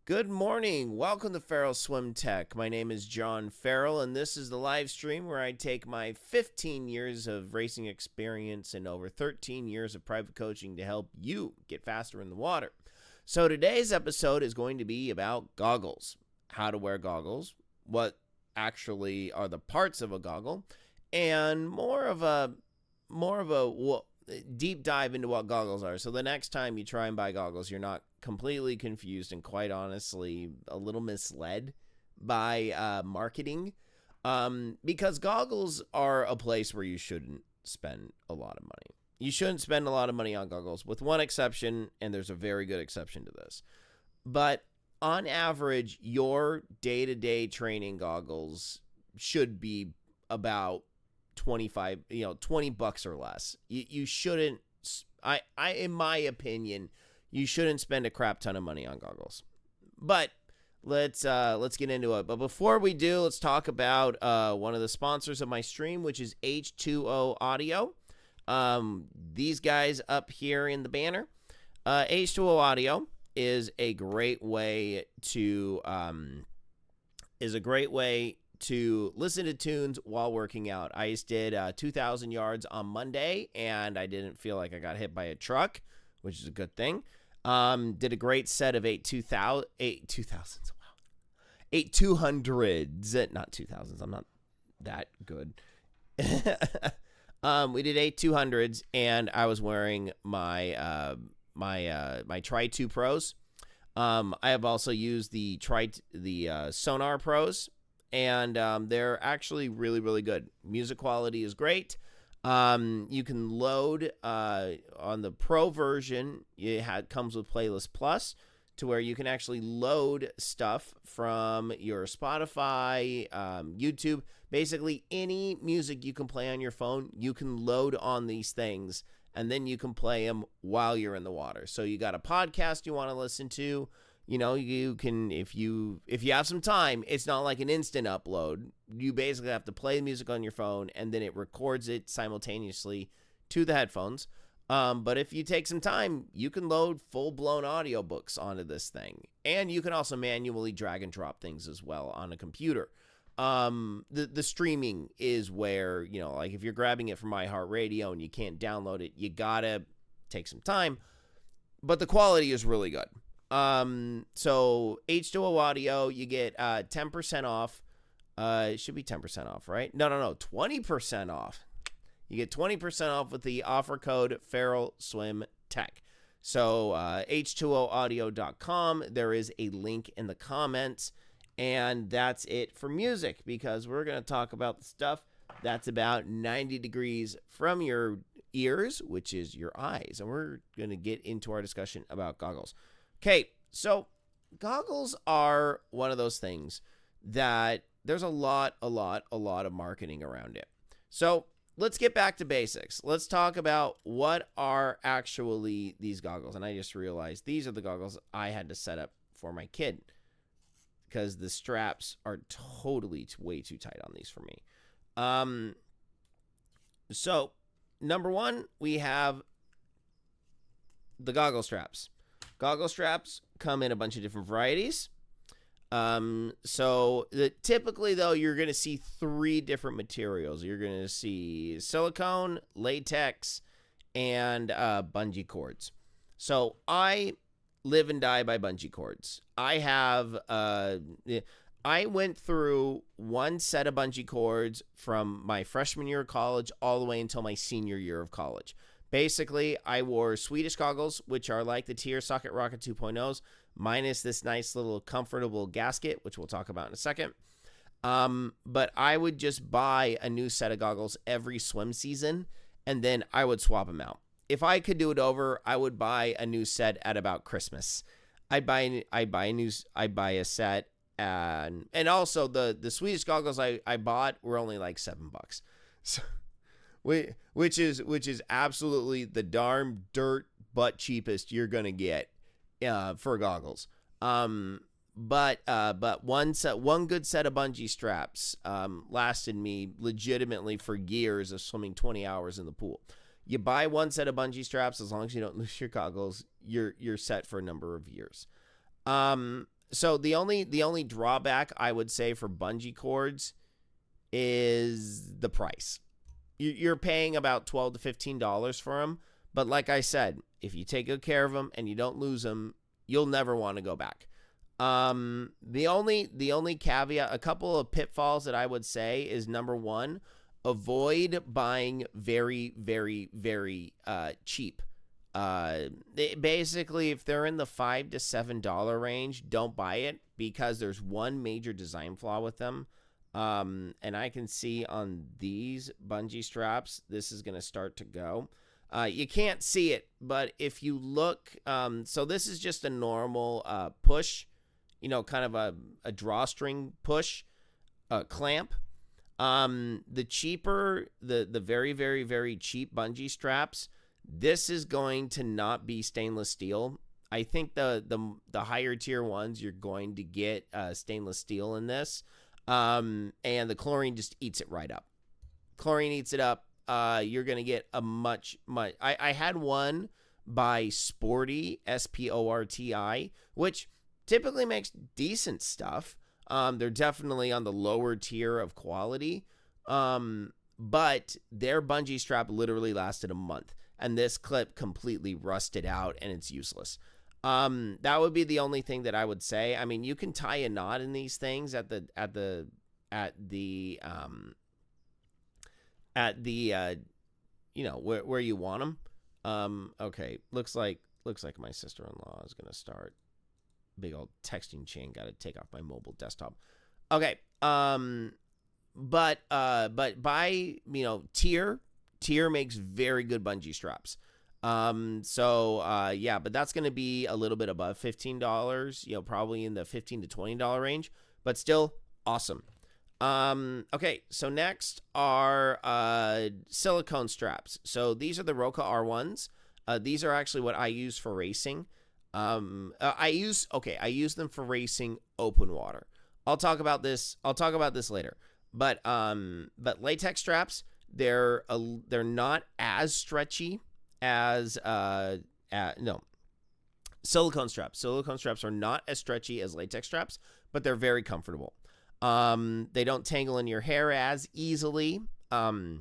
Good morning. Welcome to Ferrell Swim Tech. My name is John Ferrell, and this is the live stream where I take my 15 years of racing experience and over 13 years of private coaching to help you get faster in the water. So today's episode is going to be about goggles, how to wear goggles, what actually are the parts of a goggle, and more of a deep dive into what goggles are. So the next time you try and buy goggles, you're not completely confused and quite honestly a little misled by marketing, because goggles are a place where you shouldn't spend a lot of money. You shouldn't spend a lot of money on goggles, with one exception, and there's a very good exception to this. But on average, your day-to-day training goggles should be about 20 bucks or less. You shouldn't, in my opinion, you shouldn't spend a crap ton of money on goggles. But let's get into it. But before we do, let's talk about one of the sponsors of my stream, which is H2O Audio. These guys up here in the banner. H2O Audio is a great way to listen to tunes while working out. I just did 2,000 yards on Monday, and I didn't feel like I got hit by a truck, which is a good thing. Did a great set of 8 200s. Not 2000s. I'm not that good. We did 8 200s, and I was wearing my my Tri 2 Pros. I have also used the Sonar Pros, and they're actually really, really good. Music quality is great. You can load on the Pro version. It comes with Playlist Plus, to where you can actually load stuff from your Spotify, YouTube. Basically, any music you can play on your phone, you can load on these things, and then you can play them while you're in the water. So you got a podcast you want to listen to. You know, you can, if you have some time, it's not like an instant upload. You basically have to play the music on your phone, and then it records it simultaneously to the headphones. But if you take some time, you can load full-blown audiobooks onto this thing. And you can also manually drag and drop things as well on a computer. The streaming is where, like if you're grabbing it from iHeartRadio and you can't download it, you gotta take some time. But the quality is really good. So H2O Audio, you get 10% off. It should be 10% off, right? No, 20% off. You get 20% off with the offer code Ferrell Swim Tech. So H2Oaudio.com. There is a link in the comments, and that's it for music, because we're going to talk about the stuff that's about 90 degrees from your ears, which is your eyes, and we're going to get into our discussion about goggles. Okay, so goggles are one of those things that there's a lot of marketing around it. So let's get back to basics. Let's talk about what are actually these goggles. And I just realized these are the goggles I had to set up for my kid, because the straps are totally way too tight on these for me. So number one, we have the goggle straps. Goggle straps come in a bunch of different varieties. Typically, though, you're going to see 3 different materials. You're going to see silicone, latex, and bungee cords. So I live and die by bungee cords. I went through one set of bungee cords from my freshman year of college all the way until my senior year of college. Basically, I wore Swedish goggles, which are like the Tier Socket Rocket 2.0s, minus this nice little comfortable gasket, which we'll talk about in a second. But I would just buy a new set of goggles every swim season, and then I would swap them out. If I could do it over, I would buy a new set at about Christmas. I'd buy a set, and also the Swedish goggles I bought were only like $7. So, which is absolutely the darn dirt butt cheapest you're gonna get for goggles. But one good set of bungee straps lasted me legitimately for years of swimming 20 hours in the pool. You buy one set of bungee straps, as long as you don't lose your goggles, you're set for a number of years. So the only drawback I would say for bungee cords is the price. You're paying about $12 to $15 for them, but like I said, if you take good care of them and you don't lose them, you'll never want to go back. The only caveat, a couple of pitfalls that I would say is, number one, avoid buying very, very, very cheap. Basically, if they're in the $5 to $7 range, don't buy it, because there's one major design flaw with them. And I can see on these bungee straps, this is going to start to go. You can't see it, but if you look, so this is just a normal push, kind of a drawstring push, clamp. The cheaper, the very, very, very cheap bungee straps, this is going to not be stainless steel. I think the higher tier ones, you're going to get stainless steel in this. And the chlorine just eats it right up. Chlorine eats it up. You're going to get a much. I had one by Sporty, Sporti, which typically makes decent stuff. They're definitely on the lower tier of quality. But their bungee strap literally lasted a month, and this clip completely rusted out and it's useless. That would be the only thing that I would say. I mean, you can tie a knot in these things at the where you want them. Okay, looks like my sister-in-law is gonna start big old texting chain. Got to take off my mobile desktop. Okay, but by tier makes very good bungee straps. But that's going to be a little bit above $15, probably in the $15 to $20 range, but still awesome. Okay, so next are silicone straps. So these are the Roka R1s. These are actually what I use for racing. I use them for racing open water. I'll talk about this later. But latex straps, they're not as stretchy as silicone straps. Silicone straps are not as stretchy as latex straps, but they're very comfortable. They don't tangle in your hair as easily. I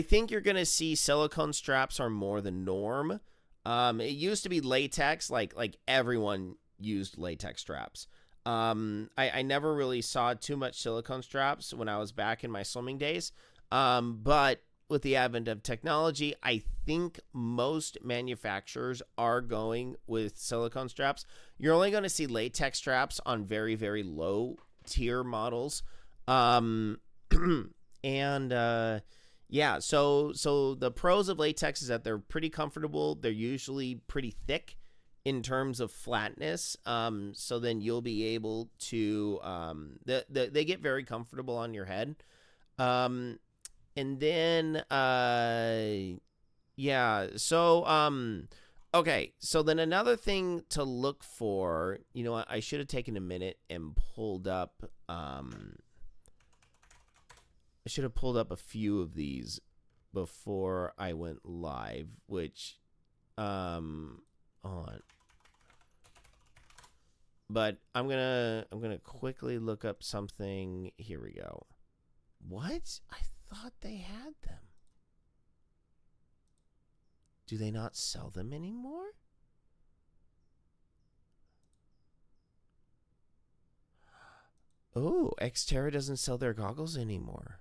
think you're gonna see silicone straps are more the norm. It used to be latex, like everyone used latex straps. I never really saw too much silicone straps when I was back in my swimming days. But with the advent of technology, I think most manufacturers are going with silicone straps. You're only going to see latex straps on very, very low tier models. So the pros of latex is that they're pretty comfortable. They're usually pretty thick in terms of flatness. So then you'll be able to, they get very comfortable on your head. Okay, so then another thing to look for, I should have taken a minute and pulled up, I should have pulled up a few of these before I went live, which, hold on. But I'm gonna quickly look up something. Here we go. What? I thought they had them. Do they not sell them anymore? Oh, Xterra doesn't sell their goggles anymore.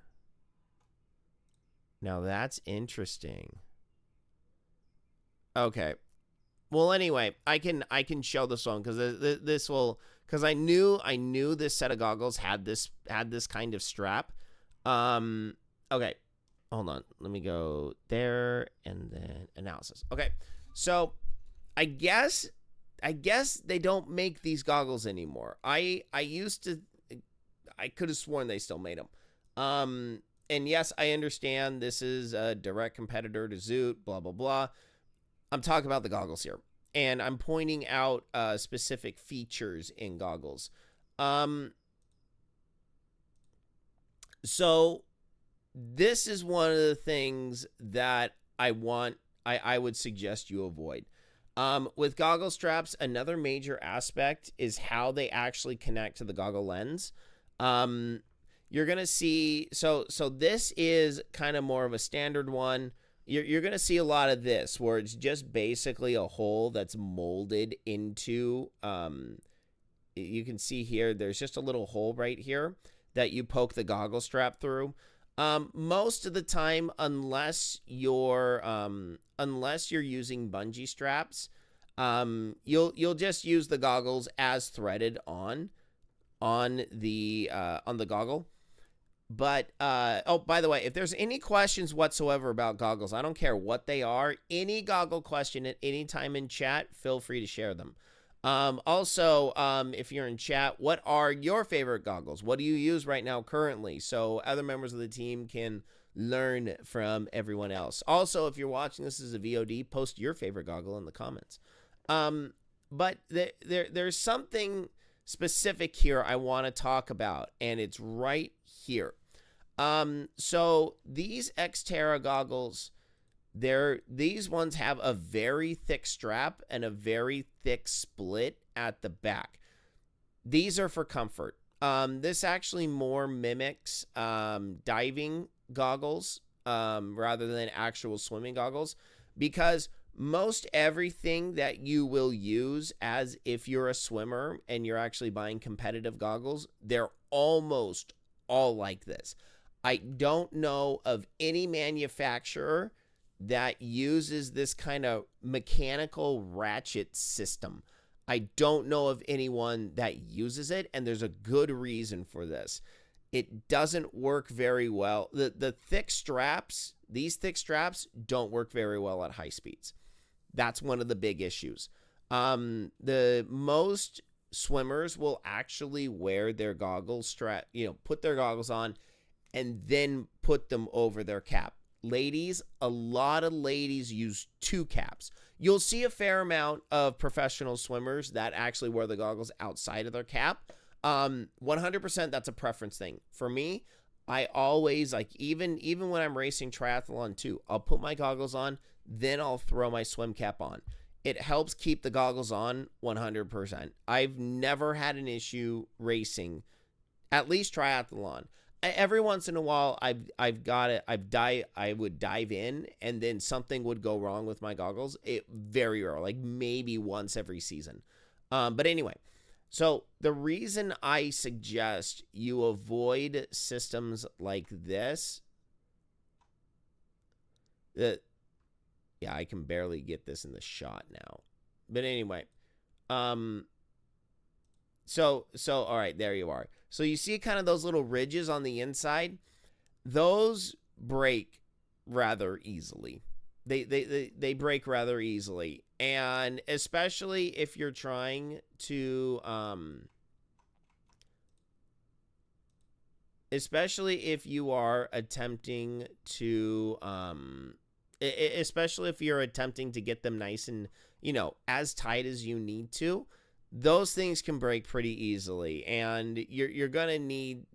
Now that's interesting. Okay. Well, anyway, I can show this one because I knew this set of goggles had this kind of strap. Okay, hold on. Let me go there and then analysis. Okay, so I guess they don't make these goggles anymore. I could have sworn they still made them. And yes, I understand this is a direct competitor to Zoot. Blah blah blah. I'm talking about the goggles here, and I'm pointing out specific features in goggles. So this is one of the things that I would suggest you avoid. With goggle straps, another major aspect is how they actually connect to the goggle lens. You're gonna see, so this is kind of more of a standard one. You're gonna see a lot of this where it's just basically a hole that's molded into. You can see here, there's just a little hole right here that you poke the goggle strap through. Most of the time, unless you're using bungee straps, you'll just use the goggles as threaded on the goggle. But oh, by the way, if there's any questions whatsoever about goggles, I don't care what they are, any goggle question at any time in chat, feel free to share them. Also, if you're in chat, what are your favorite goggles? What do you use right now currently? So other members of the team can learn from everyone else. Also, if you're watching this as a VOD, post your favorite goggle in the comments. But there's something specific here I want to talk about, and it's right here. So these Xterra goggles, these ones have a very thick strap and a very thick split at the back. These are for comfort. This actually more mimics diving goggles rather than actual swimming goggles, because most everything that you will use as if you're a swimmer and you're actually buying competitive goggles, they're almost all like this. I don't know of any manufacturer that uses this kind of mechanical ratchet system. I don't know of anyone that uses it, and there's a good reason for this. It doesn't work very well. The thick straps, these thick straps don't work very well at high speeds. That's one of the big issues. The most swimmers will actually wear their goggles strap, put their goggles on and then put them over their cap. Ladies, a lot of ladies use two caps. You'll see a fair amount of professional swimmers that actually wear the goggles outside of their cap. 100% that's a preference thing. For me, I always, like, even when I'm racing triathlon too, I'll put my goggles on, then I'll throw my swim cap on. It helps keep the goggles on 100%. I've never had an issue racing, at least triathlon. Every once in a while, I've got it. I would dive in, and then something would go wrong with my goggles. It very rare, like maybe once every season. But anyway, so the reason I suggest you avoid systems like this, yeah, I can barely get this in the shot now. But anyway, so all right, there you are. So you see kind of those little ridges on the inside? Those break rather easily. They break rather easily. And especially if you're trying to especially if you are attempting to especially if you're attempting to get them nice and, as tight as you need to, those things can break pretty easily, and you're gonna need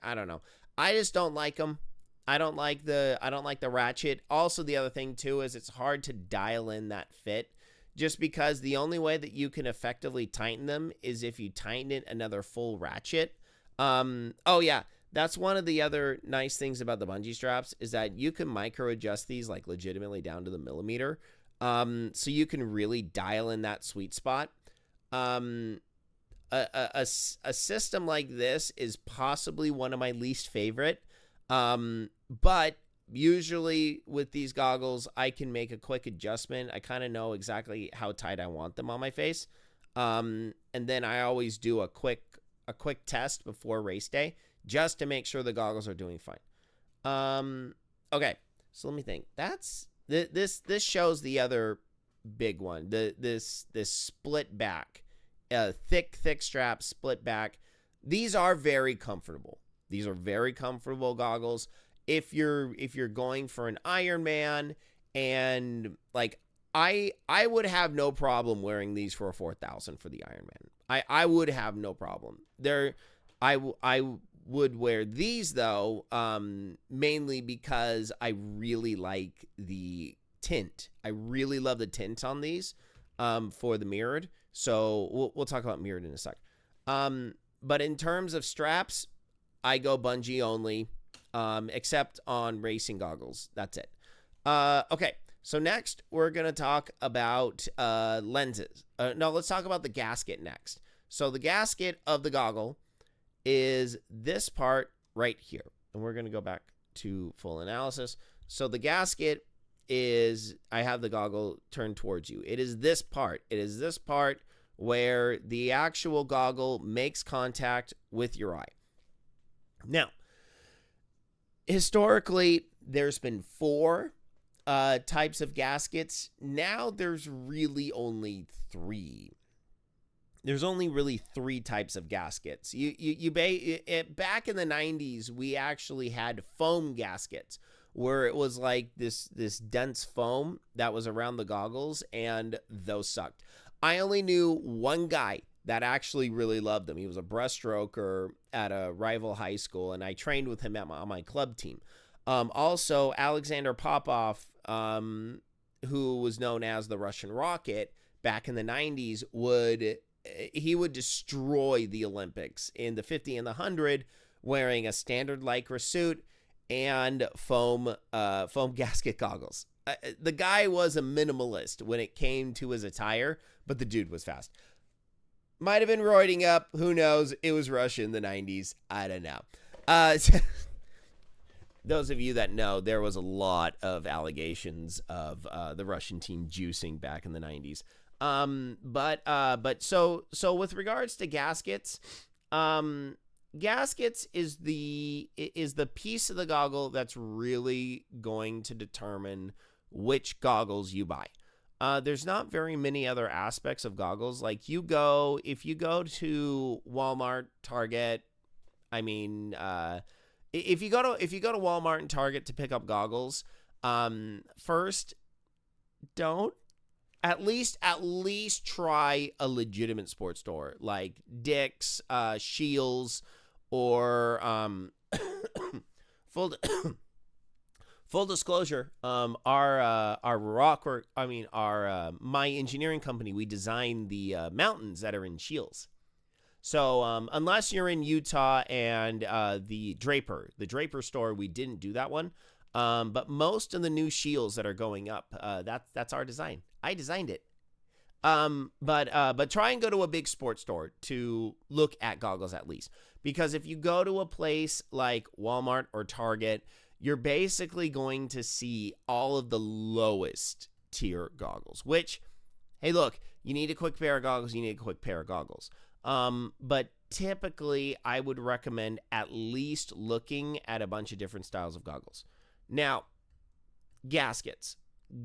I don't know. I just don't like them. I don't like the ratchet. Also, the other thing too is it's hard to dial in that fit, just because the only way that you can effectively tighten them is if you tighten it another full ratchet. Oh yeah, that's one of the other nice things about the bungee straps is that you can micro adjust these like legitimately down to the millimeter. So you can really dial in that sweet spot. A system like this is possibly one of my least favorite. But usually with these goggles, I can make a quick adjustment. I kind of know exactly how tight I want them on my face. And then I always do a quick test before race day just to make sure the goggles are doing fine. Okay, so let me think. This shows the other big one. This split back, thick strap, split back. These are very comfortable. These are very comfortable goggles. If you're going for an Ironman, and like I would have no problem wearing these for a 4,000 for the Ironman. I would have no problem. I would wear these though, mainly because I really like the tint. I really love the tint on these. for the mirrored. So we'll talk about mirrored in a sec. But in terms of straps, I go bungee only, except on racing goggles. That's it. Okay. So next, we're going to talk about lenses. No, let's talk about the gasket next. So the gasket of the goggle is this part right here. And we're going to go back to full analysis. So the gasket is, I have the goggle turned towards you. It is this part. It is this part where the actual goggle makes contact with your eye. Now, historically, there's been 4 types of gaskets. Now there's really only 3. There's only really 3 types of gaskets. Back in the 90s, we actually had foam gaskets where it was like this dense foam that was around the goggles, and those sucked. I only knew one guy that actually really loved them. He was a breaststroker at a rival high school, and I trained with him on my club team. Also, Alexander Popov, who was known as the Russian Rocket back in the 90s, would destroy the Olympics in the 50 and the 100 wearing a standard Lycra suit and foam gasket goggles. The guy was a minimalist when it came to his attire, but the dude was fast. Might have been roiding up. Who knows? It was Russia in the 90s. I don't know. Those of you that know, there was a lot of allegations of the Russian team juicing back in the 90s. But so with regards to gaskets, gaskets is the piece of the goggle that's really going to determine which goggles you buy. There's not very many other aspects of goggles. Like if you go to Walmart, Target, if you go to Walmart and Target to pick up goggles, first, don't at least try a legitimate sports store like Dick's, Shields, or full disclosure, my engineering company, we design the mountains that are in Shields. So unless you're in Utah and the Draper store, we didn't do that one. But most of the new Shields that are going up, that's our design. I designed it. But try and go to a big sports store to look at goggles at least. Because if you go to a place like Walmart or Target, you're basically going to see all of the lowest tier goggles, which, hey, look, you need a quick pair of goggles, but typically I would recommend at least looking at a bunch of different styles of goggles. Now, gaskets.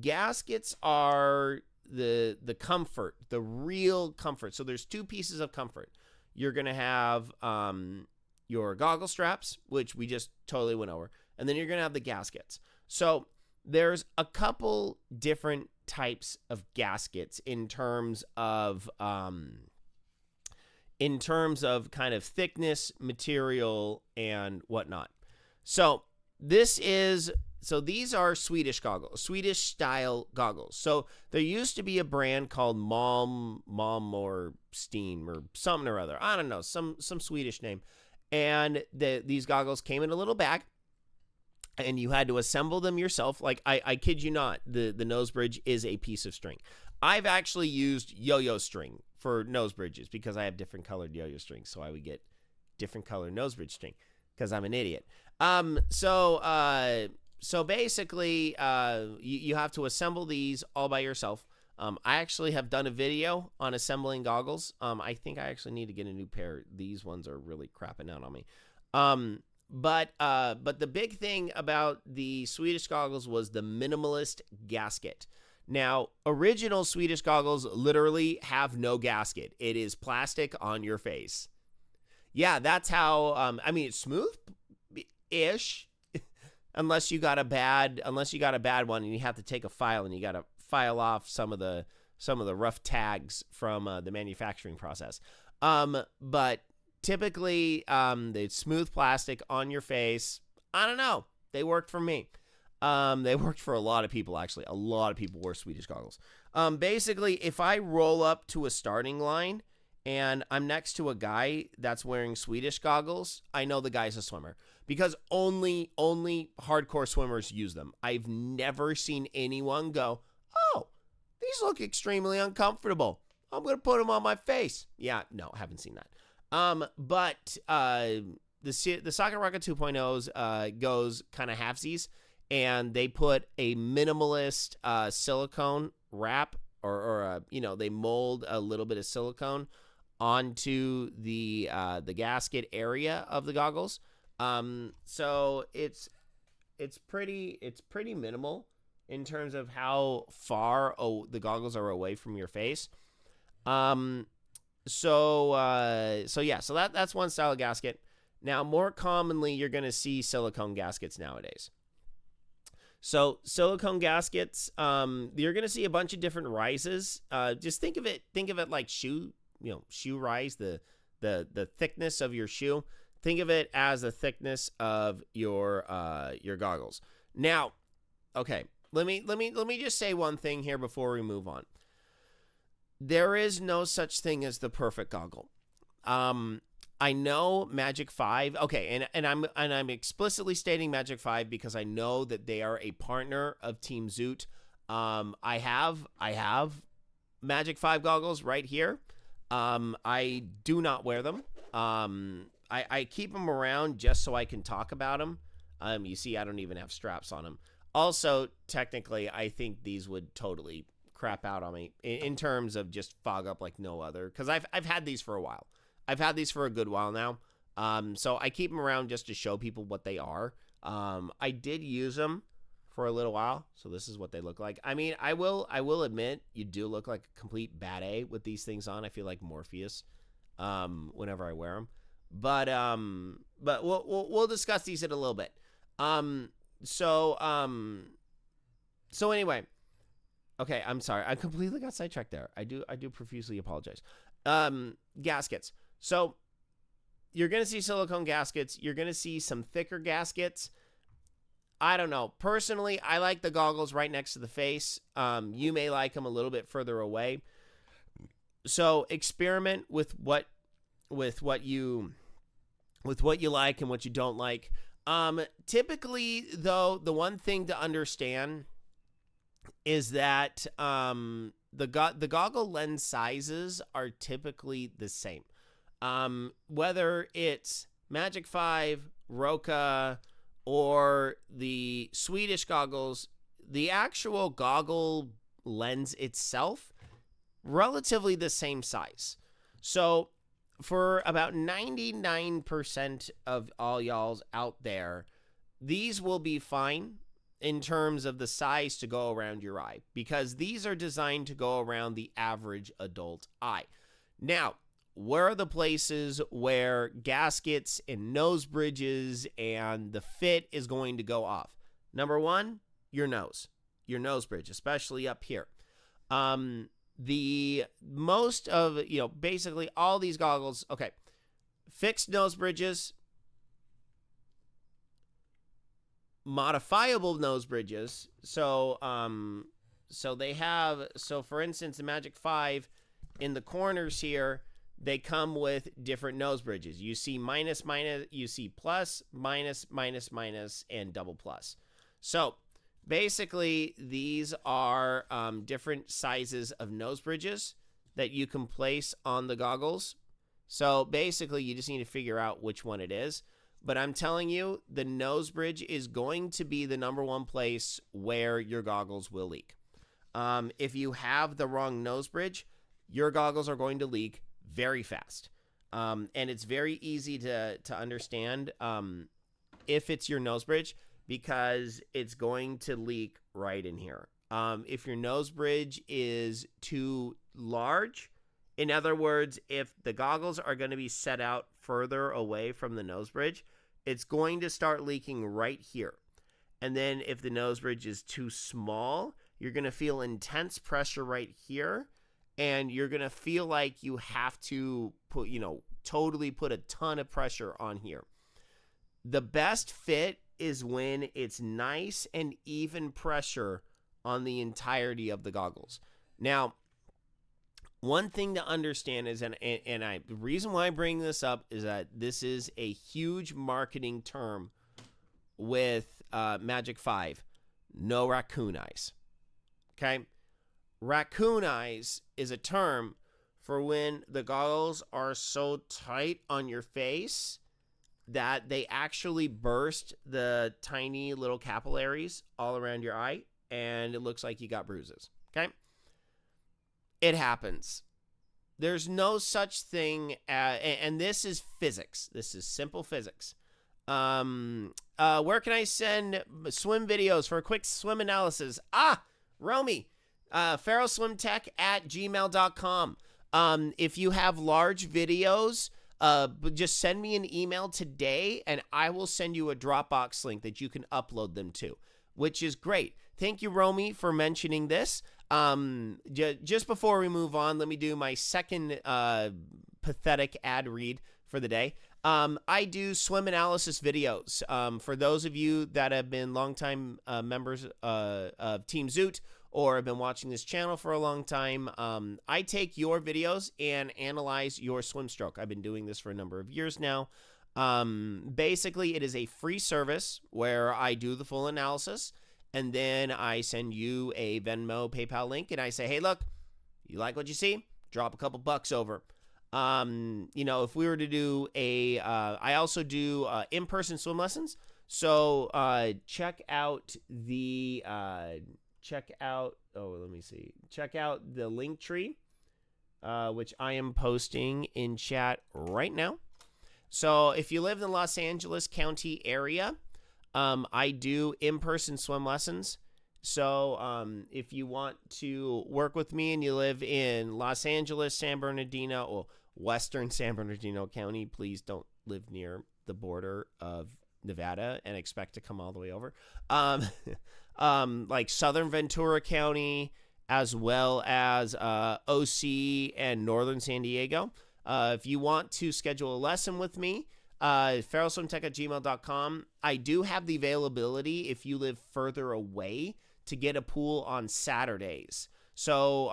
Gaskets are the comfort, the real comfort. So there's 2 pieces of comfort. You're going to have your goggle straps, which we just totally went over. And then you're going to have the gaskets. So there's a couple different types of gaskets in terms of kind of thickness, material, and whatnot. So these are Swedish goggles, Swedish style goggles. So there used to be a brand called Malm or Steam or something or other. I don't know, some Swedish name. And these goggles came in a little bag, and you had to assemble them yourself. Like, I kid you not, the nose bridge is a piece of string. I've actually used yo-yo string for nose bridges because I have different colored yo-yo strings, so I would get different colored nose bridge string because I'm an idiot. So basically, you have to assemble these all by yourself. I actually have done a video on assembling goggles. I think I actually need to get a new pair. These ones are really crapping out on me. But the big thing about the Swedish goggles was the minimalist gasket. Now, original Swedish goggles literally have no gasket. It is plastic on your face. Yeah, that's how, it's smooth-ish, unless you got a bad one and you have to take a file and you got to file off some of the rough tags from the manufacturing process. But typically, the smooth plastic on your face, I don't know. They worked for me. They worked for a lot of people, actually. A lot of people wore Swedish goggles. Basically, if I roll up to a starting line and I'm next to a guy that's wearing Swedish goggles, I know the guy's a swimmer because only hardcore swimmers use them. I've never seen anyone go, "Oh, these look extremely uncomfortable. I'm going to put them on my face." Yeah, no, I haven't seen that. But the Socket Rocket 2.0's goes kind of halfsies, and they put a minimalist silicone wrap, or they mold a little bit of silicone onto the gasket area of the goggles. So it's pretty minimal in terms of how far the goggles are away from your face. So that's one style of gasket. Now, more commonly, you're going to see silicone gaskets nowadays. So silicone gaskets, you're going to see a bunch of different rises. Just think of it like shoe rise, the thickness of your shoe. Think of it as the thickness of your goggles. Now, okay, let me just say one thing here before we move on. There is no such thing as the perfect goggle. I know Magic 5. Okay, and I'm explicitly stating Magic 5 because I know that they are a partner of Team Zoot. I have Magic 5 goggles right here. I do not wear them. I keep them around just so I can talk about them. You see, I don't even have straps on them. Also, technically, I think these would totally crap out on me in terms of just fog up like no other, because I've had these for a while. I've had these for a good while now. So I keep them around just to show people what they are. I did use them for a little while, so this is what they look like. I mean, I will admit, you do look like a complete bad A with these things on. I feel like Morpheus whenever I wear them. But we'll discuss these in a little bit. So anyway, okay, I'm sorry. I completely got sidetracked there. I do profusely apologize. Gaskets. So you're going to see silicone gaskets. You're going to see some thicker gaskets. I don't know. Personally, I like the goggles right next to the face. You may like them a little bit further away. So experiment with what you like and what you don't like. Typically, though, the one thing to understand is that the goggle lens sizes are typically the same. Whether it's Magic 5, Roka, or the Swedish goggles, the actual goggle lens itself, relatively the same size. So for about 99% of all y'alls out there, these will be fine in terms of the size to go around your eye, because these are designed to go around the average adult eye. Now, where are the places where gaskets and nose bridges and the fit is going to go off? Number one, your nose bridge, especially up here. The most of, basically all these goggles, okay, fixed nose bridges, modifiable nose bridges. So they have, for instance, the Magic 5 in the corners here, they come with different nose bridges. You see minus, you see plus, minus, and double plus. So basically, these are different sizes of nose bridges that you can place on the goggles. So basically, you just need to figure out which one it is. But I'm telling you, the nose bridge is going to be the number one place where your goggles will leak. If you have the wrong nose bridge, your goggles are going to leak very fast. And it's very easy to understand if it's your nose bridge, because it's going to leak right in here. If your nose bridge is too large, in other words, if the goggles are going to be set out further away from the nose bridge, it's going to start leaking right here. And then if the nose bridge is too small, you're going to feel intense pressure right here. And you're going to feel like you have to totally put a ton of pressure on here. The best fit is when it's nice and even pressure on the entirety of the goggles. Now, one thing to understand is, the reason why I bring this up is that this is a huge marketing term with Magic 5. No raccoon eyes. Okay? Raccoon eyes is a term for when the goggles are so tight on your face that they actually burst the tiny little capillaries all around your eye, and it looks like you got bruises. Okay? It happens. There's no such thing as, and this is physics. This is simple physics. Where can I send swim videos for a quick swim analysis? Romy, ferrellswimtech@gmail.com. If you have large videos, just send me an email today and I will send you a Dropbox link that you can upload them to, which is great. Thank you, Romy, for mentioning this. Just before we move on, let me do my second pathetic ad read for the day. I do swim analysis videos. For those of you that have been longtime members of Team Zoot or have been watching this channel for a long time, I take your videos and analyze your swim stroke. I've been doing this for a number of years now. Basically, it is a free service where I do the full analysis, and then I send you a Venmo, PayPal link, and I say, hey, look, you like what you see? Drop a couple bucks over. If we were to do I also do in-person swim lessons. So check out the link tree, which I am posting in chat right now. So if you live in the Los Angeles County area, I do in-person swim lessons. So if you want to work with me and you live in Los Angeles, San Bernardino, or Western San Bernardino County, please don't live near the border of Nevada and expect to come all the way over. Like Southern Ventura County, as well as OC and Northern San Diego. If you want to schedule a lesson with me, ferrellswimtech@gmail.com. I do have the availability if you live further away to get a pool on Saturdays. So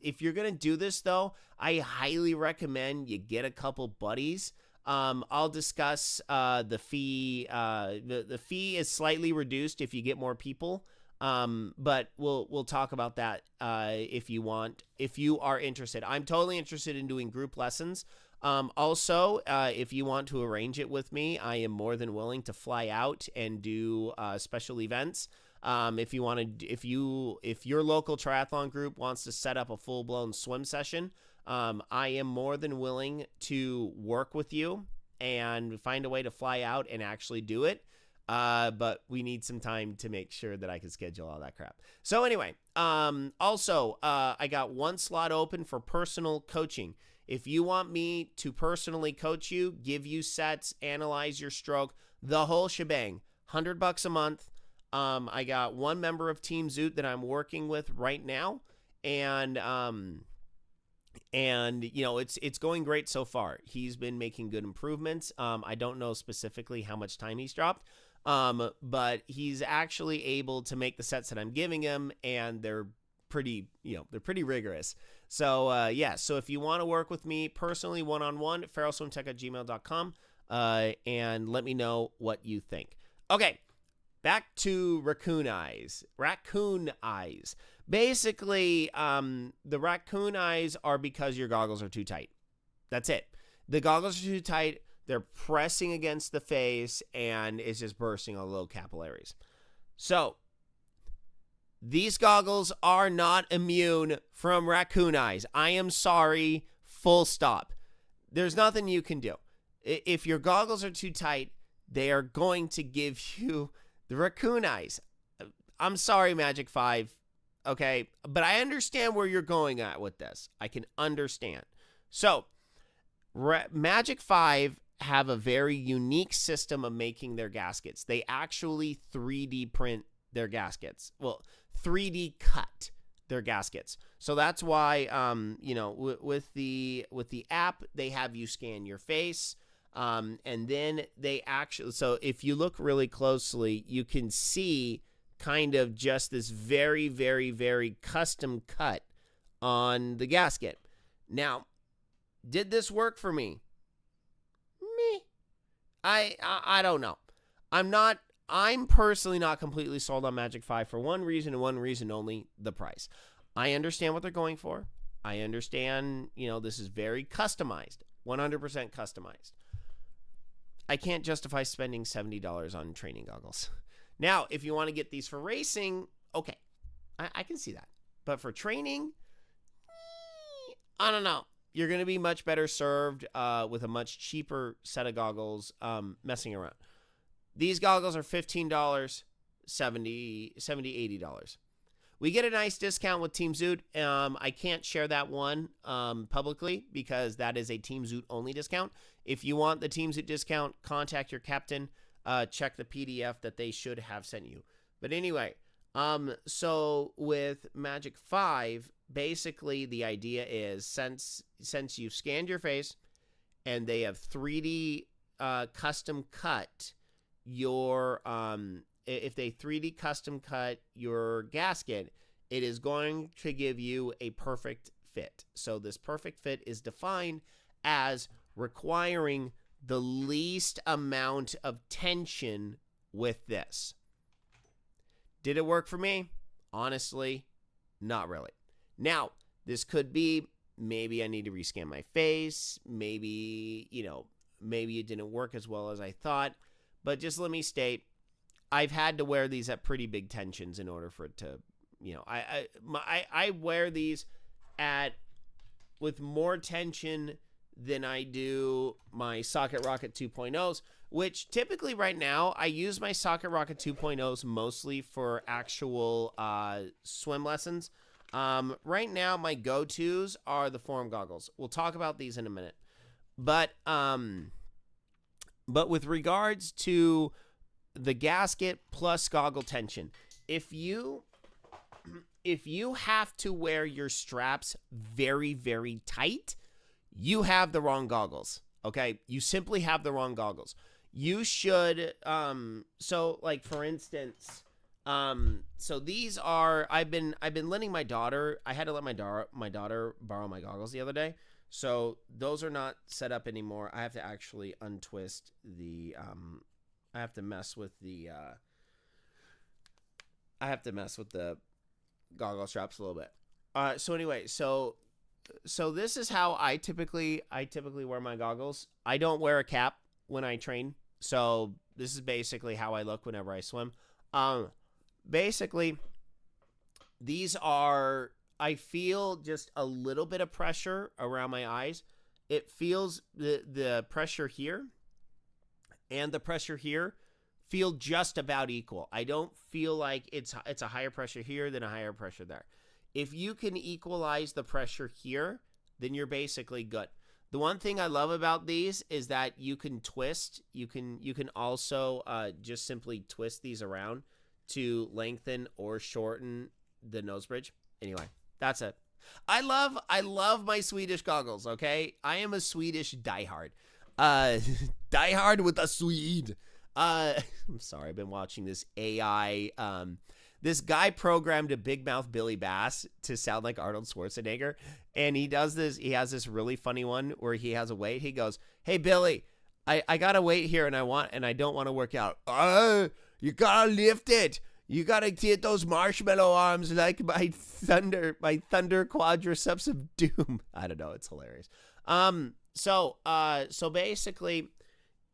if you're going to do this, though, I highly recommend you get a couple buddies. I'll discuss the fee. The fee is slightly reduced if you get more people, but we'll talk about that if you want. If you are interested, I'm totally interested in doing group lessons. Also, if you want to arrange it with me, I am more than willing to fly out and do special events. If you want to, if your local triathlon group wants to set up a full-blown swim session, I am more than willing to work with you and find a way to fly out and actually do it. But we need some time to make sure that I can schedule all that crap. So anyway, also, I got one slot open for personal coaching. If you want me to personally coach you, give you sets, analyze your stroke, the whole shebang, $100 a month. I got one member of Team Zoot that I'm working with right now, and it's going great so far. He's been making good improvements. I don't know specifically how much time he's dropped, but he's actually able to make the sets that I'm giving him, and they're pretty rigorous. So so if you want to work with me personally one-on-one, ferrellswimtech@gmail.com, and let me know what you think. Okay. Back to raccoon eyes. Raccoon eyes. Basically, the raccoon eyes are because your goggles are too tight. That's it. The goggles are too tight. They're pressing against the face, and it's just bursting all the little capillaries. So, these goggles are not immune from raccoon eyes. I am sorry. Full stop. There's nothing you can do. If your goggles are too tight, they are going to give you the raccoon eyes. I'm sorry, Magic 5, okay? But I understand where you're going at with this. I can understand. So, Magic 5 have a very unique system of making their gaskets. They actually 3D print their gaskets. Well, 3D cut their gaskets. So that's why, with the app, they have you scan your face. And then they actually, so if you look really closely, you can see kind of just this very, very, very custom cut on the gasket. Now, did this work for me? Me. I don't know. I'm personally not completely sold on Magic 5 for one reason and one reason only, the price. I understand what they're going for. I understand, this is very customized, 100% customized. I can't justify spending $70 on training goggles. Now, if you want to get these for racing, okay, I can see that. But for training, I don't know. You're going to be much better served with a much cheaper set of goggles messing around. These goggles are $15, $70, $80. We get a nice discount with Team Zoot. I can't share that one publicly because that is a Team Zoot only discount. If you want the Team Zoot discount, contact your captain. Check the PDF that they should have sent you. But anyway, so with Magic 5, basically the idea is since you've scanned your face and they have 3D custom cut your if they 3D custom cut your gasket, it is going to give you a perfect fit. So this perfect fit is defined as requiring the least amount of tension with this. Did it work for me? Honestly, not really. Now, this could be maybe I need to rescan my face. Maybe, maybe it didn't work as well as I thought. But just let me state, I've had to wear these at pretty big tensions in order for it to, I wear these with more tension than I do my Socket Rocket 2.0s, which typically right now I use my Socket Rocket 2.0s mostly for actual swim lessons. Right now my go-tos are the Forum goggles. We'll talk about these in a minute. But with regards to the gasket plus goggle tension, if you have to wear your straps very, very tight, you have the wrong goggles. Okay, you simply have the wrong goggles. You should so like for instance, so these are I've been letting my daughter. I had to let my daughter borrow my goggles the other day. So those are not set up anymore. I have to actually untwist the I have to mess with the goggle straps a little bit. So anyway, so this is how I typically wear my goggles. I don't wear a cap when I train. So this is basically how I look whenever I swim. Basically these are, I feel just a little bit of pressure around my eyes. It feels the pressure here and the pressure here feel just about equal. I don't feel like it's a higher pressure here than a higher pressure there. If you can equalize the pressure here, then you're basically good. The one thing I love about these is that you can twist. You can also just simply twist these around to lengthen or shorten the nose bridge. Anyway, that's it. I love my Swedish goggles, okay? I am a Swedish diehard. Diehard with a Swede. I'm sorry, I've been watching this AI. This guy programmed a big mouth Billy Bass to sound like Arnold Schwarzenegger. And he does this. He has this really funny one where he has a weight. He goes, "Hey, Billy, I got a weight here and I don't want to work out. You gotta lift it. You gotta get those marshmallow arms like my thunder quadriceps of doom." I don't know. It's hilarious. So basically,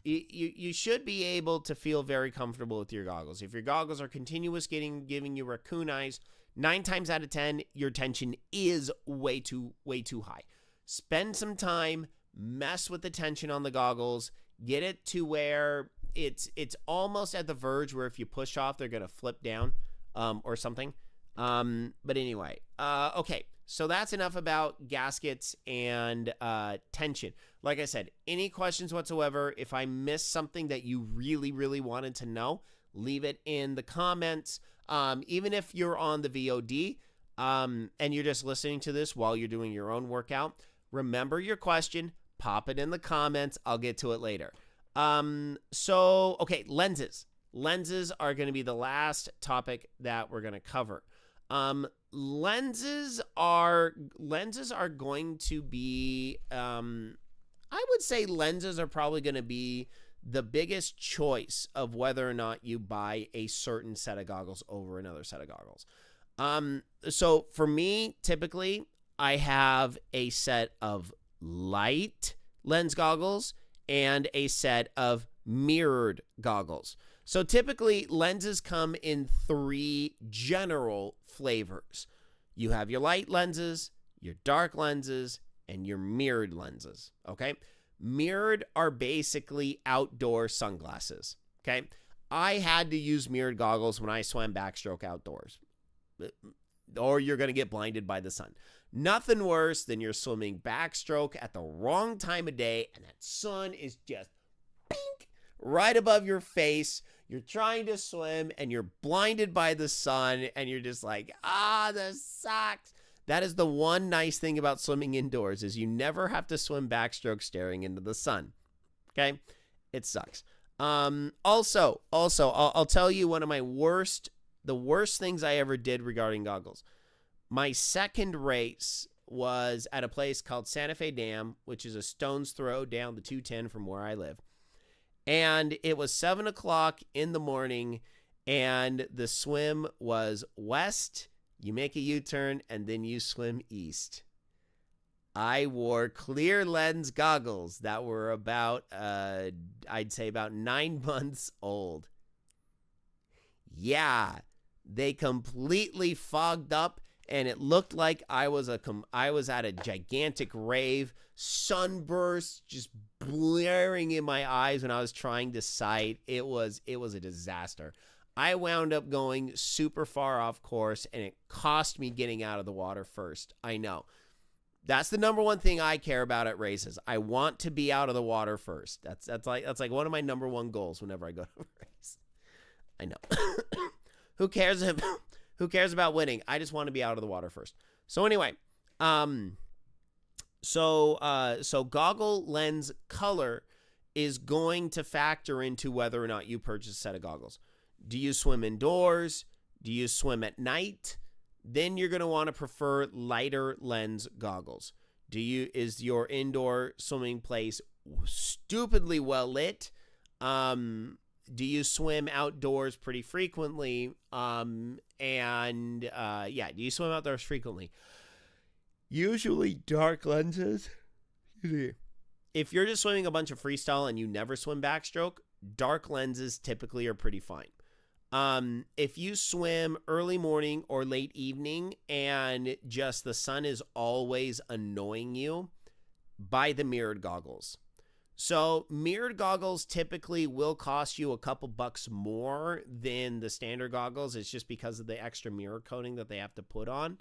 you should be able to feel very comfortable with your goggles. If your goggles are continuous giving you raccoon eyes, 9 times out of 10, your tension is way too high. Spend some time, mess with the tension on the goggles, get it to where it's almost at the verge where if you push off, they're gonna flip down, or something. But anyway, okay. So that's enough about gaskets and tension. Like I said, any questions whatsoever, if I missed something that you really, really wanted to know, leave it in the comments. Even if you're on the VOD and you're just listening to this while you're doing your own workout, remember your question, pop it in the comments. I'll get to it later. So, okay, lenses. Lenses are going to be the last topic that we're going to cover. lenses are going to be I would say lenses are probably going to be the biggest choice of whether or not you buy a certain set of goggles over another set of goggles. So for me, typically, I have a set of light lens goggles and a set of mirrored goggles. So typically, lenses come in 3 general flavors. You have your light lenses, your dark lenses, and your mirrored lenses, okay? Mirrored are basically outdoor sunglasses, okay? I had to use mirrored goggles when I swam backstroke outdoors, or you're going to get blinded by the sun. Nothing worse than you're swimming backstroke at the wrong time of day, and that sun is just pink right above your face. You're trying to swim, and you're blinded by the sun, and you're just like, this sucks. That is the one nice thing about swimming indoors is you never have to swim backstroke staring into the sun. Okay? It sucks. Also, I'll tell you one of the worst things I ever did regarding goggles. My second race was at a place called Santa Fe Dam, which is a stone's throw down the 210 from where I live. And it was 7 o'clock in the morning, and the swim was west. You make a U-turn, and then you swim east. I wore clear lens goggles that were about, I'd say about 9 months old. Yeah, they completely fogged up, and it looked like I was at a gigantic rave. Sunburst just blaring in my eyes when I was trying to sight. It was a disaster. I wound up going super far off course, and it cost me getting out of the water first. I know. That's the number one thing I care about at races. I want to be out of the water first. That's like one of my number one goals whenever I go to a race. I know. Who cares about winning? I just want to be out of the water first. So anyway, so goggle lens color is going to factor into whether or not you purchase a set of goggles. Do you swim indoors? Do you swim at night? Then you're going to want to prefer lighter lens goggles. Is your indoor swimming place stupidly well lit? Do you swim outdoors pretty frequently? Do you swim outdoors frequently? Usually dark lenses. If you're just swimming a bunch of freestyle and you never swim backstroke, dark lenses typically are pretty fine. If you swim early morning or late evening and just the sun is always annoying you, buy the mirrored goggles. So mirrored goggles typically will cost you a couple bucks more than the standard goggles. It's just because of the extra mirror coating that they have to put on.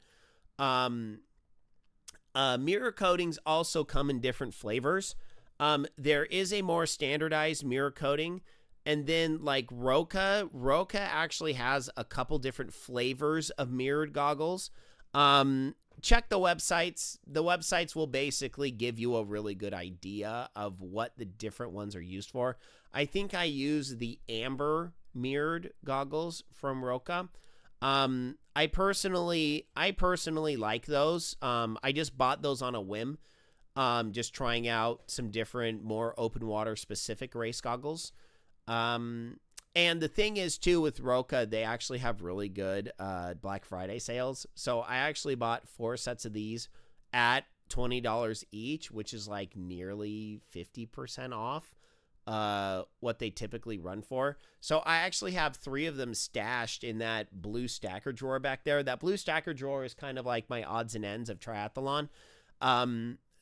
Mirror coatings also come in different flavors. There is a more standardized mirror coating. And then like Roka actually has a couple different flavors of mirrored goggles. Check the websites. The websites will basically give you a really good idea of what the different ones are used for. I think I use the amber mirrored goggles from Roka. I personally like those. I just bought those on a whim. Just trying out some different, more open water specific race goggles. And the thing is too with Roka, they actually have really good Black Friday sales. So I actually bought 4 sets of these at $20 each, which is like nearly 50% off what they typically run for. So I actually have 3 of them stashed in that blue stacker drawer back there. That blue stacker drawer is kind of like my odds and ends of triathlon.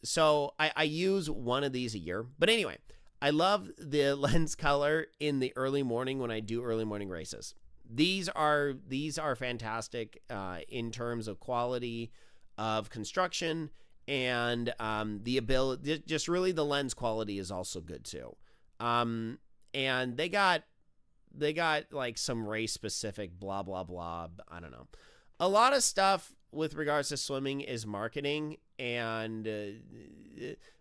So I use one of these a year. But anyway, I love the lens color in the early morning when I do early morning races. These are fantastic in terms of quality of construction and the ability. Just really the lens quality is also good too. And they got like some race specific blah blah blah. I don't know. A lot of stuff with regards to swimming is marketing, and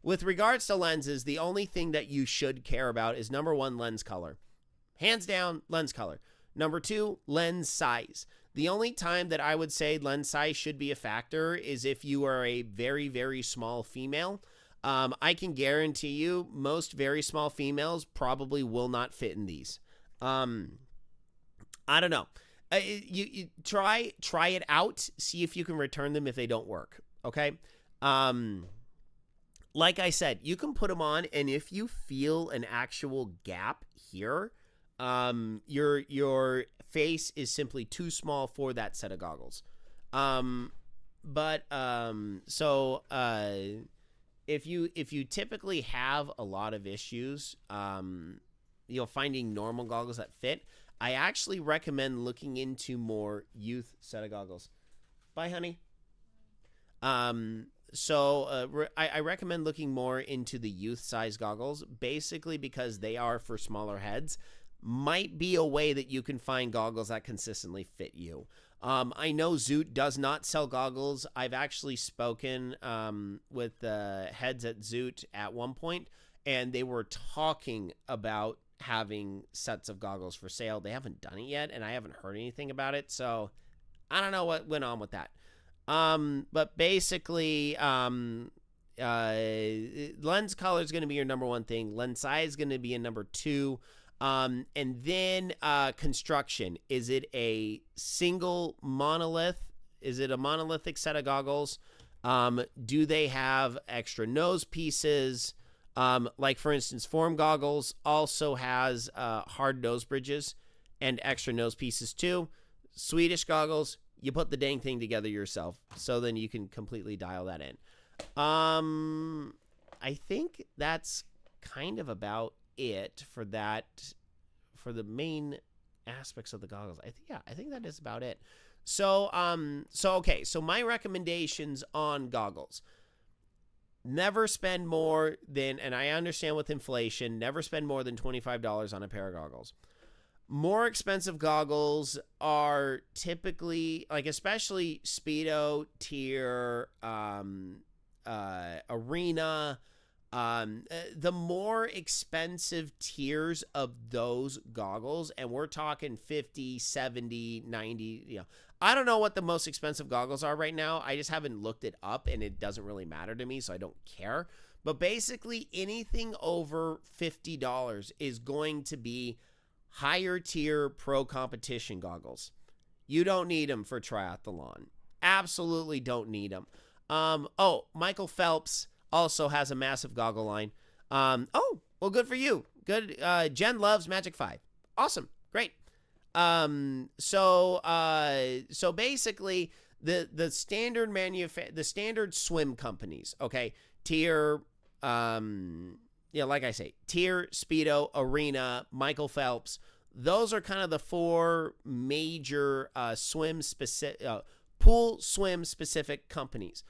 with regards to lenses, the only thing that you should care about is number 1, lens color. Hands down, lens color. Number 2, lens size. The only time that I would say lens size should be a factor is if you are a very, very small female. I can guarantee you most very small females probably will not fit in these. I don't know. You try it out. See if you can return them if they don't work. Okay. Like I said, you can put them on, and if you feel an actual gap here, your face is simply too small for that set of goggles. If you typically have a lot of issues, finding normal goggles that fit, I actually recommend looking into more youth set of goggles. Bye, honey. I recommend looking more into the youth size goggles, basically because they are for smaller heads. Might be a way that you can find goggles that consistently fit you. I know Zoot does not sell goggles. I've actually spoken with the heads at Zoot at one point, and they were talking about having sets of goggles for sale. They haven't done it yet, and I haven't heard anything about it, so I don't know what went on with that. But basically, lens color is going to be your number one thing. Lens size is going to be a number two. And then construction. Is it a single monolith? Is it a monolithic set of goggles? Do they have extra nose pieces? Like, for instance, Form Goggles also has hard nose bridges and extra nose pieces too. Swedish Goggles, you put the dang thing together yourself, so then you can completely dial that in. I think that's kind of about it for that, for the main aspects of the goggles. I think that is about it. So my recommendations on goggles: never spend more than, and I understand with inflation, never spend more than $25 on a pair of goggles. More expensive goggles are typically, like, especially Speedo, Tier, Arena. The more expensive tiers of those goggles, and we're talking 50, 70, 90, I don't know what the most expensive goggles are right now. I just haven't looked it up, and it doesn't really matter to me, so I don't care. But basically, anything over $50 is going to be higher tier pro competition goggles. You don't need them for triathlon. Absolutely don't need them. Michael Phelps also has a massive goggle line. Well, good for you. Good. Jen loves Magic 5. Awesome. Great. So basically the standard the standard swim companies, okay, Tier, like I say, Tier, Speedo, Arena, Michael Phelps, those are kind of the four major pool swim specific companies.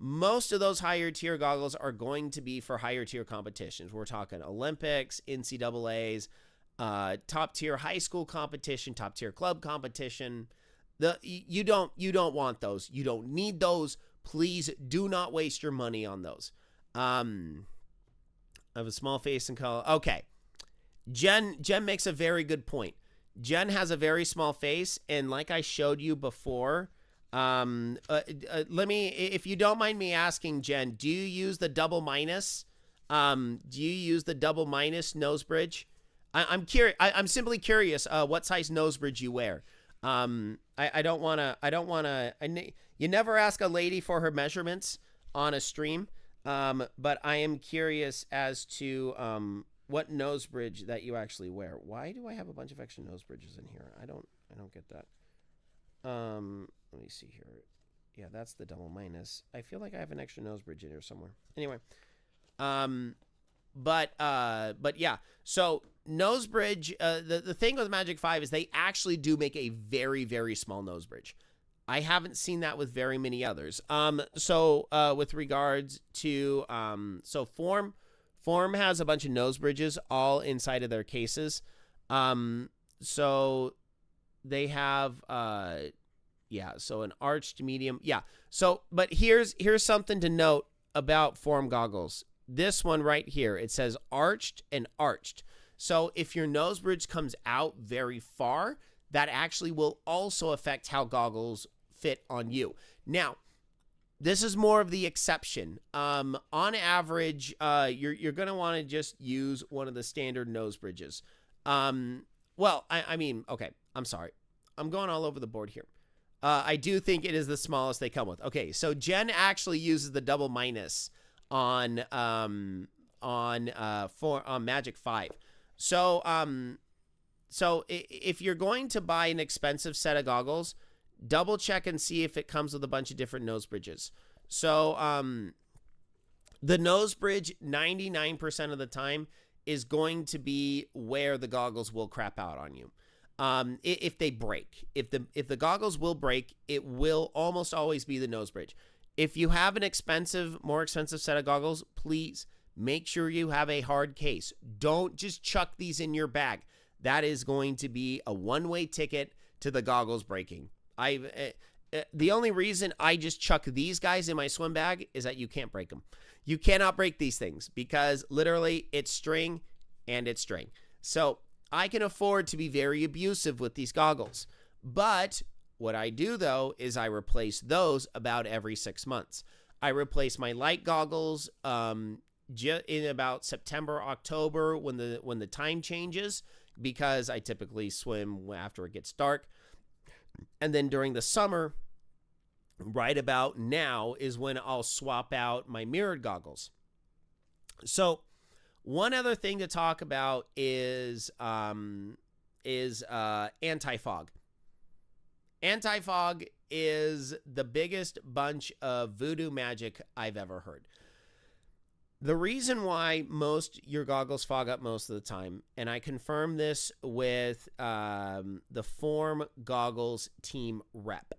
Most of those higher tier goggles are going to be for higher tier competitions. We're talking Olympics, NCAAs, top tier high school competition, top tier club competition. You don't want those. You don't need those. Please do not waste your money on those. I have a small face and color. Okay. Jen makes a very good point. Jen has a very small face, and like I showed you before, let me, if you don't mind me asking, Jen, do you use the double minus? Do you use the double minus nose bridge? I'm curious. I'm simply curious what size nose bridge you wear. I don't want to, you never ask a lady for her measurements on a stream. But I am curious as to, what nose bridge that you actually wear. Why do I have a bunch of extra nose bridges in here? I don't get that. Let me see here. Yeah, that's the double minus. I feel like I have an extra nose bridge in here somewhere. Anyway, but yeah. So nose bridge. The thing with Magic 5 is they actually do make a very, very small nose bridge. I haven't seen that with very many others. With regards to Form has a bunch of nose bridges all inside of their cases. So they have so an arched medium. Yeah. So, but here's something to note about Form goggles. This one right here, it says arched and arched. So if your nose bridge comes out very far, that actually will also affect how goggles fit on you. Now, this is more of the exception. On average, you're going to want to just use one of the standard nose bridges. Well, I mean, okay, I'm sorry. I'm going all over the board here. I do think it is the smallest they come with. Okay, so Jen actually uses the double minus on Magic 5. So if you're going to buy an expensive set of goggles, double check and see if it comes with a bunch of different nose bridges. So the nose bridge 99% of the time is going to be where the goggles will crap out on you. If they break, if the goggles will break, it will almost always be the nose bridge. If you have an more expensive set of goggles, please make sure you have a hard case. Don't just chuck these in your bag. That is going to be a one-way ticket to the goggles breaking. The only reason I just chuck these guys in my swim bag is that you can't break them. You cannot break these things because literally it's string and it's string. So I can afford to be very abusive with these goggles. But what I do, though, is I replace those about every 6 months. I replace my light goggles in about September, October when the time changes, because I typically swim after it gets dark. And then during the summer, right about now, is when I'll swap out my mirrored goggles. So one other thing to talk about is anti-fog. Anti-fog is the biggest bunch of voodoo magic I've ever heard. The reason why your goggles fog up most of the time, and I confirm this with the Form Goggles team rep,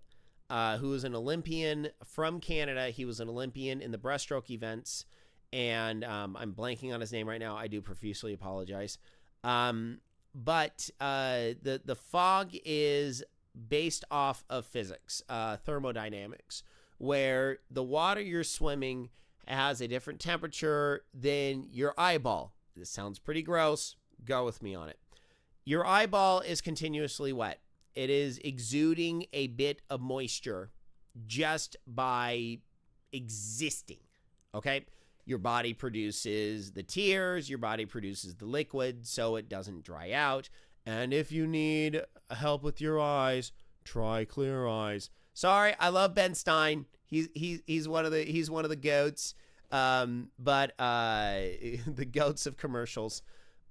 who is an Olympian from Canada. He was an Olympian in the breaststroke events, and I'm blanking on his name right now. I do profusely apologize. But the fog is based off of physics, thermodynamics, where the water you're swimming has a different temperature than your eyeball. This sounds pretty gross. Go with me on it. Your eyeball is continuously wet. It is exuding a bit of moisture just by existing, okay? Your body produces the tears, your body produces the liquid so it doesn't dry out. And if you need help with your eyes, try Clear Eyes. Sorry, I love Ben Stein. He's one of the goats, but the goats of commercials.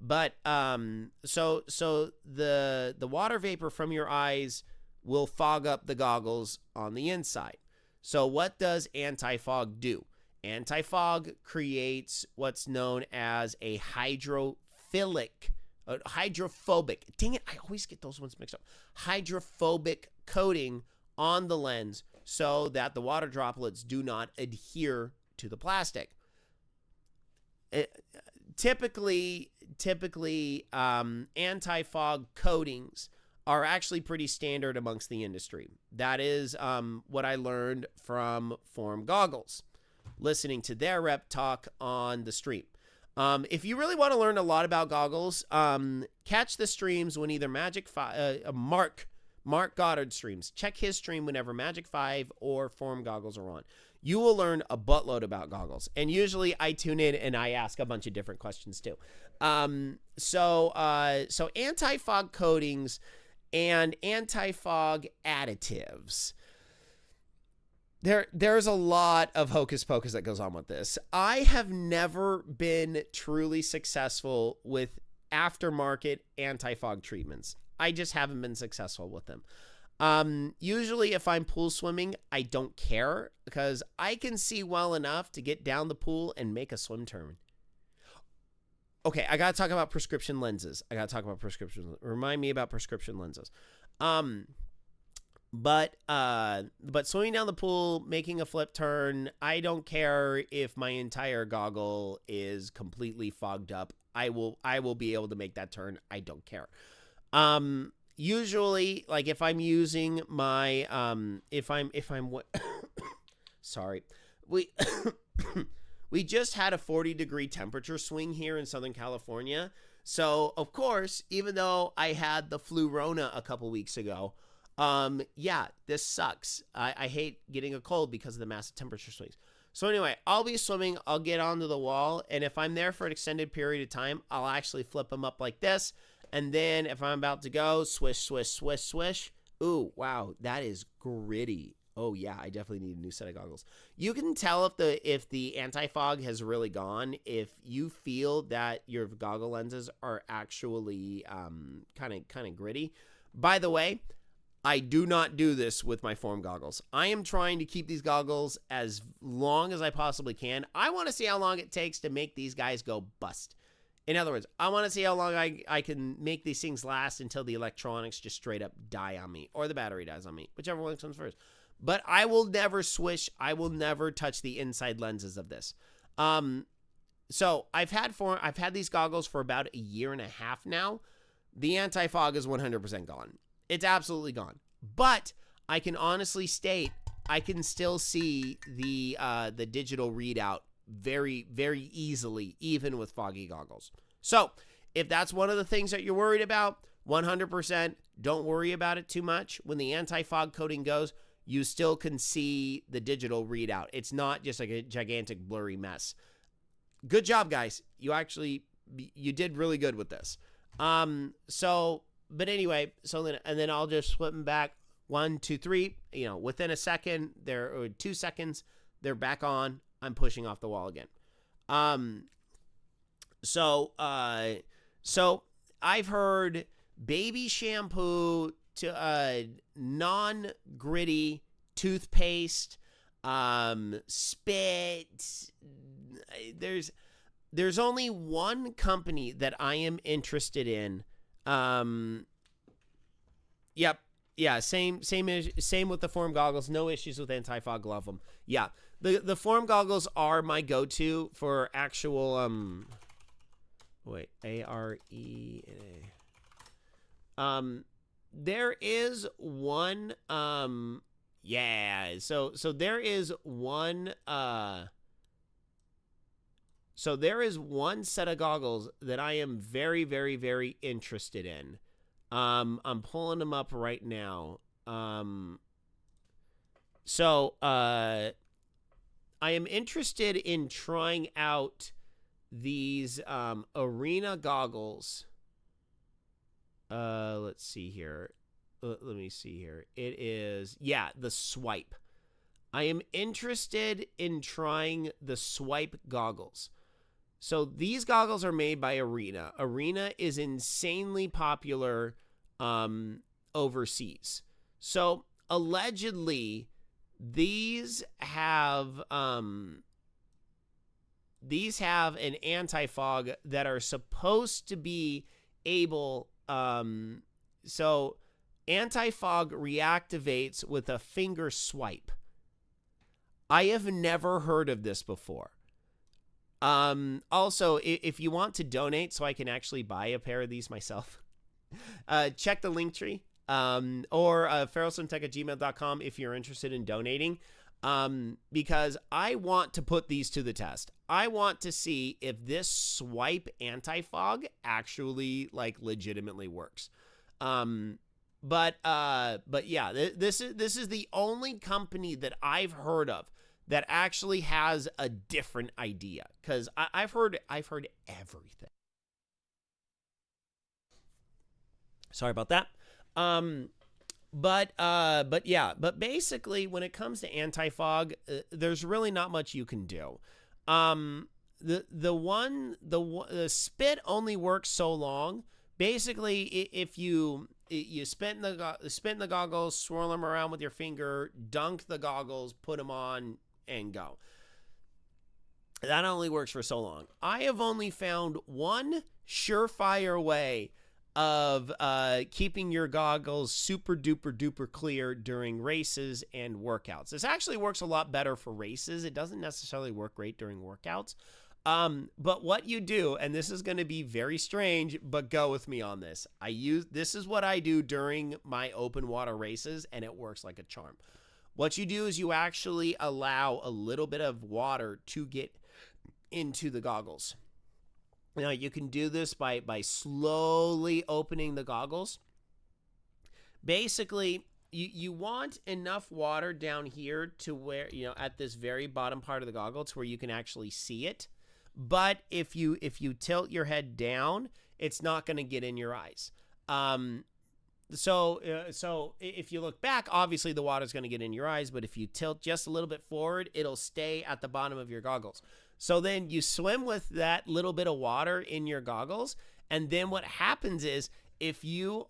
But so the water vapor from your eyes will fog up the goggles on the inside. So what does anti-fog do? Anti-fog creates what's known as a hydrophobic. Dang it, I always get those ones mixed up. Hydrophobic coating on the lens so that the water droplets do not adhere to the plastic. Typically, anti-fog coatings are actually pretty standard amongst the industry. That is what I learned from Form Goggles, listening to their rep talk on the stream. If you really want to learn a lot about goggles, catch the streams when either Mark Goddard streams. Check his stream whenever Magic 5 or Form Goggles are on. You will learn a buttload about goggles. And usually I tune in and I ask a bunch of different questions too. So anti-fog coatings and anti-fog additives. There's a lot of hocus pocus that goes on with this. I have never been truly successful with aftermarket anti-fog treatments. I just haven't been successful with them. Usually if I'm pool swimming, I don't care because I can see well enough to get down the pool and make a swim turn. Okay, I got to talk about prescription lenses. Remind me about prescription lenses. But swimming down the pool, making a flip turn, I don't care if my entire goggle is completely fogged up. I will be able to make that turn. I don't care. Usually, like if I'm using my sorry. we just had a 40-degree temperature swing here in Southern California. So, of course, even though I had the flu Rona a couple weeks ago, yeah, this sucks. I hate getting a cold because of the massive temperature swings. So anyway, I'll be swimming. I'll get onto the wall. And if I'm there for an extended period of time, I'll actually flip them up like this. And then if I'm about to go, swish, swish, swish, swish. Ooh, wow, that is gritty. Oh yeah, I definitely need a new set of goggles. You can tell if the anti-fog has really gone if you feel that your goggle lenses are actually kind of gritty. By the way, I do not do this with my Form goggles. I am trying to keep these goggles as long as I possibly can. I want to see how long it takes to make these guys go bust. In other words, I want to see how long I can make these things last until the electronics just straight up die on me or the battery dies on me, whichever one comes first. But I will never swish. I will never touch the inside lenses of this. So I've had these goggles for about a year and a half now. The anti-fog is 100% gone. It's absolutely gone. But I can honestly state I can still see the digital readout very, very easily, even with foggy goggles. So if that's one of the things that you're worried about, 100% don't worry about it too much. When the anti-fog coating goes, you still can see the digital readout. It's not just like a gigantic blurry mess. Good job, guys. You did really good with this. But anyway, then I'll just flip them back 1, 2, 3. Within a second, or 2 seconds, they're back on. I'm pushing off the wall again. So I've heard baby shampoo to non-gritty toothpaste, spit. There's only one company that I am interested in. Yep. Yeah, same with the Form goggles. No issues with anti-fog. Love them. Yeah, the Form goggles are my go-to for actual ARENA. There is one there is one set of goggles that I am very, very, very interested in. I'm pulling them up right now. I am interested in trying out these Arena goggles. Let's see here. Let me see here. It is, the Swipe. I am interested in trying the Swipe goggles. So these goggles are made by Arena. Arena is insanely popular overseas. So allegedly, these have an anti-fog that are supposed to be able. So anti-fog reactivates with a finger swipe. I have never heard of this before. Also, if you want to donate so I can actually buy a pair of these myself, check the link tree, or ferrellswimtech@gmail.com if you're interested in donating, because I want to put these to the test. I want to see if this Swipe anti-fog actually legitimately works. But yeah, this is the only company that I've heard of that actually has a different idea, because I've heard everything. Sorry about that. But basically, when it comes to anti-fog, there's really not much you can do. The spit only works so long. Basically, if you spit in the goggles, swirl them around with your finger, dunk the goggles, put them on, and go. That only works for so long. I have only found one surefire way of keeping your goggles super duper duper clear during races and workouts. This actually works a lot better for races. It doesn't necessarily work great during workouts. But what you do, and this is going to be very strange, but go with me on this. This is what I do during my open water races, and it works like a charm. What you do is you actually allow a little bit of water to get into the goggles. Now, you can do this by slowly opening the goggles. Basically, you want enough water down here to where, at this very bottom part of the goggle to where you can actually see it. But if you tilt your head down, it's not going to get in your eyes. So if you look back, obviously the water's going to get in your eyes, but if you tilt just a little bit forward, it'll stay at the bottom of your goggles. So then you swim with that little bit of water in your goggles, and then what happens is if you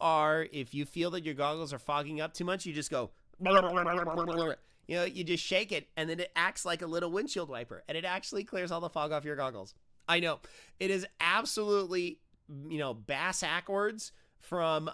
feel that your goggles are fogging up too much, you just go, you just shake it, and then it acts like a little windshield wiper, and it actually clears all the fog off your goggles. I know it is absolutely, bass-ackwards from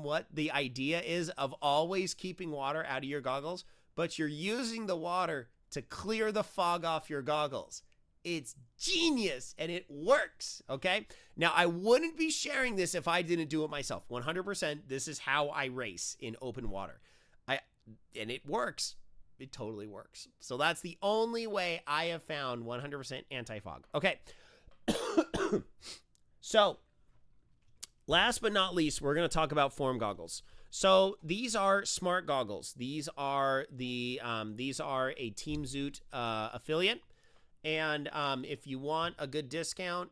what the idea is of always keeping water out of your goggles, but you're using the water to clear the fog off your goggles. It's genius, and it works, okay? Now, I wouldn't be sharing this if I didn't do it myself. 100%, this is how I race in open water. And it works. It totally works. So that's the only way I have found 100% anti-fog. Okay. So, last but not least, we're going to talk about Form goggles. So these are smart goggles. These are a Team Zoot affiliate. And if you want a good discount,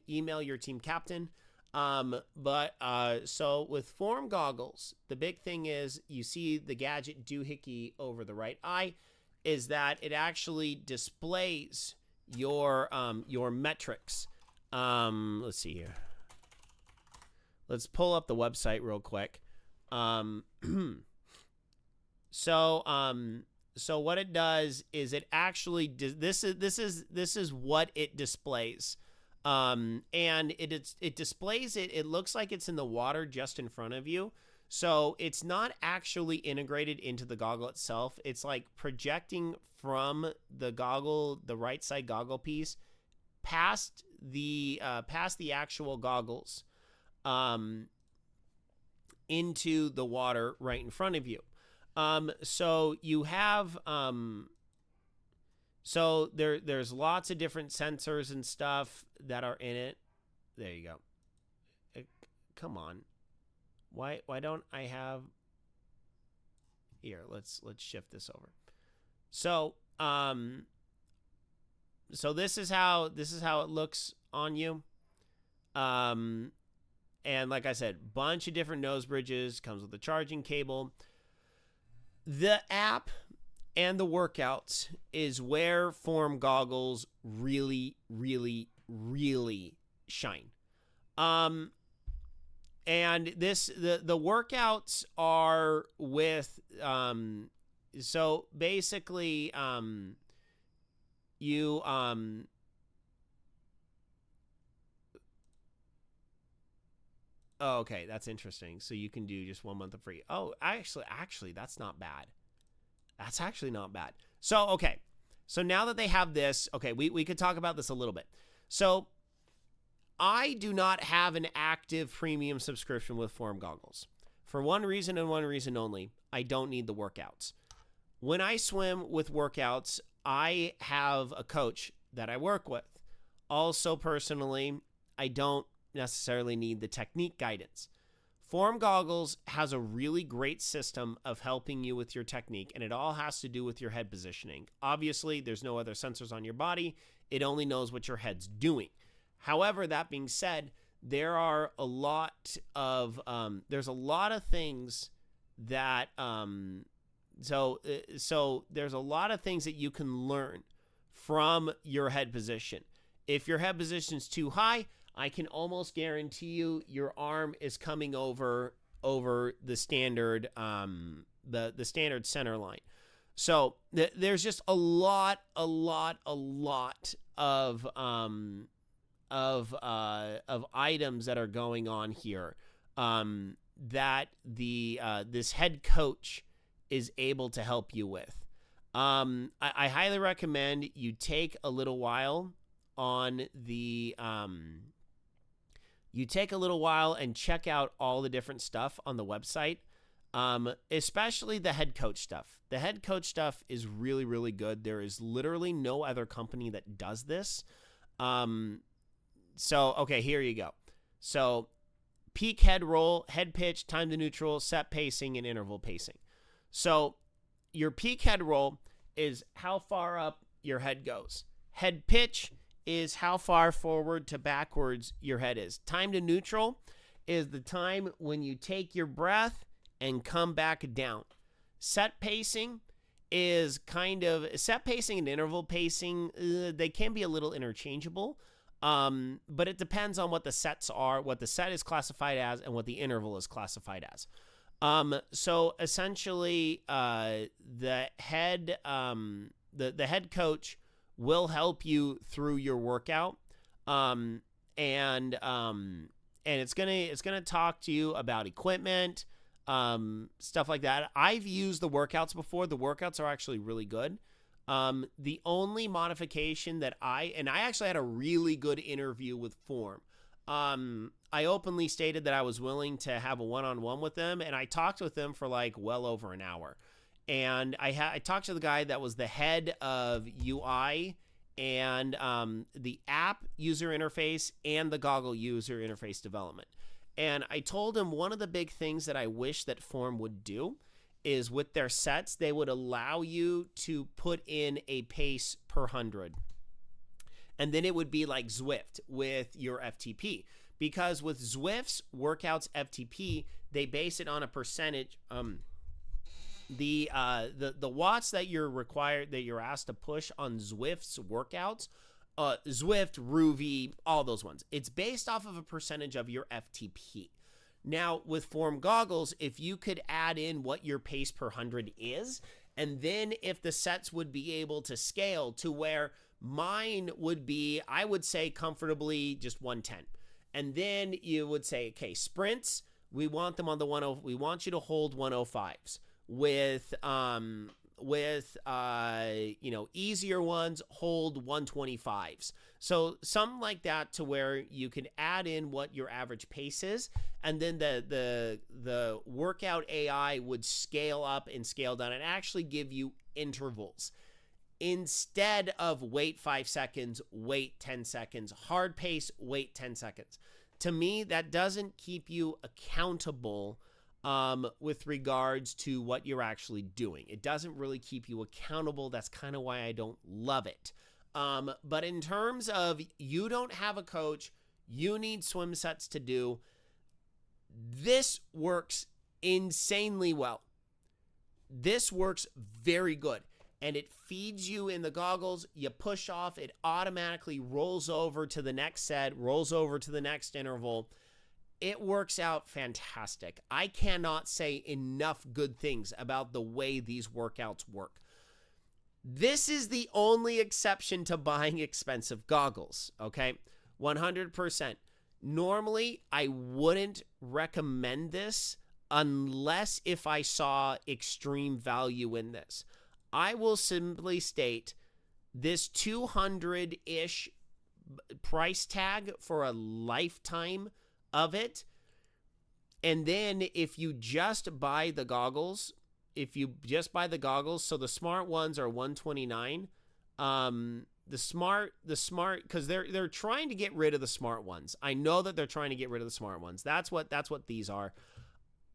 email your team captain. So with Form goggles, the big thing is you see the gadget doohickey over the right eye is that it actually displays your metrics. Let's see here. Let's pull up the website real quick. So what it does is it actually this is what it displays. And it displays it. It looks like it's in the water just in front of you. So it's not actually integrated into the goggle itself. It's like projecting from the goggle, the right side goggle piece, past the actual goggles, into the water right in front of you. So you have, so there's lots of different sensors and stuff that are in it. There you go. Come on. Why don't I have, here, let's shift this over. So, so this is how it looks on you. And like I said, bunch of different nose bridges, comes with a charging cable. The app and the workouts is where Form goggles really, really, really shine. And the workouts are with, so basically, you, oh, okay, that's interesting. So you can do just 1 month of free. Oh, actually, that's not bad. That's actually not bad. So, okay. So now that they have this, okay, we could talk about this a little bit. So I do not have an active premium subscription with Form goggles. For one reason and one reason only, I don't need the workouts. When I swim with workouts, I have a coach that I work with. Also, personally, I don't necessarily need the technique guidance. Form goggles has a really great system of helping you with your technique, and it all has to do with your head positioning. Obviously, there's no other sensors on your body. It only knows what your head's doing. However, that being said, there are a lot of there's a lot of things that so there's a lot of things that you can learn from your head position. If your head position's too high, I can almost guarantee you your arm is coming over the standard the standard center line. So there's just a lot of items that are going on here that this head coach is able to help you with. I highly recommend you take a little while on the you take a little while and check out all the different stuff on the website. Especially the head coach stuff. The head coach stuff is really, really good. There is literally no other company that does this. Okay, here you go. So peak head roll, head pitch, time to neutral, set pacing, and interval pacing. So your peak head roll is how far up your head goes. Head pitch is how far forward to backwards your head is. Time to neutral is the time when you take your breath and come back down. Set pacing is set pacing and interval pacing. They can be a little interchangeable, but it depends on what the sets are, what the set is classified as, and what the interval is classified as. So essentially, the head coach will help you through your workout, and it's gonna talk to you about equipment, stuff like that. I've used the workouts before. The workouts are actually really good. The only modification that I actually had a really good interview with Form. I openly stated that I was willing to have a one-on-one with them, and I talked with them for like well over an hour. And I talked to the guy that was the head of UI and the app user interface and the goggle user interface development. And I told him one of the big things that I wish that Form would do is with their sets, they would allow you to put in a pace per 100. And then it would be like Zwift with your FTP. Because with Zwift's workouts FTP, they base it on a percentage. The watts that you're asked to push on Zwift's workouts, Zwift, Ruby, all those ones, it's based off of a percentage of your FTP. Now with Form goggles, if you could add in what your pace per 100 is, and then if the sets would be able to scale to where mine would be, I would say comfortably just 110. And then you would say, okay, sprints, we want them on the 10. We want you to hold 105s. With easier ones, hold 125s. So something like that to where you can add in what your average pace is, and then the workout AI would scale up and scale down and actually give you intervals. Instead of wait 5 seconds, wait 10 seconds, hard pace, wait 10 seconds. To me, that doesn't keep you accountable with regards to what you're actually doing. It doesn't really keep you accountable. That's kind of why I don't love it. But in terms of you don't have a coach, you need swim sets to do, this works insanely well. This works very good. And it feeds you in the goggles. You push off, it automatically rolls over to the next set, rolls over to the next interval. It works out fantastic. I cannot say enough good things about the way these workouts work. This is the only exception to buying expensive goggles, okay? 100%. Normally, I wouldn't recommend this unless if I saw extreme value in this. I will simply state this 200-ish price tag for a lifetime of it. And then if you just buy the goggles, so the smart ones are $129. The smart, because they're trying to get rid of the smart ones. I know that they're trying to get rid of the smart ones. That's what these are.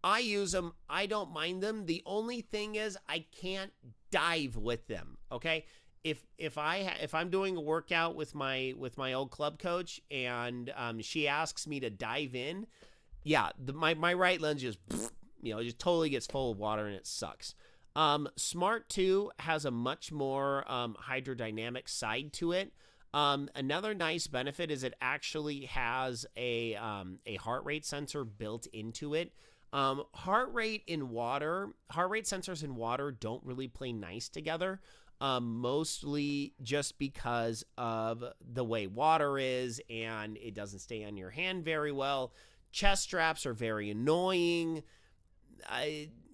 I use them. I don't mind them. The only thing is I can't dive with them. Okay. If I'm doing a workout with my old club coach and she asks me to dive in, yeah, my right lens just just totally gets full of water and it sucks. Smart 2 has a much more hydrodynamic side to it. Another nice benefit is it actually has a heart rate sensor built into it. Heart rate sensors in water don't really play nice together. Mostly just because of the way water is and it doesn't stay on your hand very well. Chest straps are very annoying.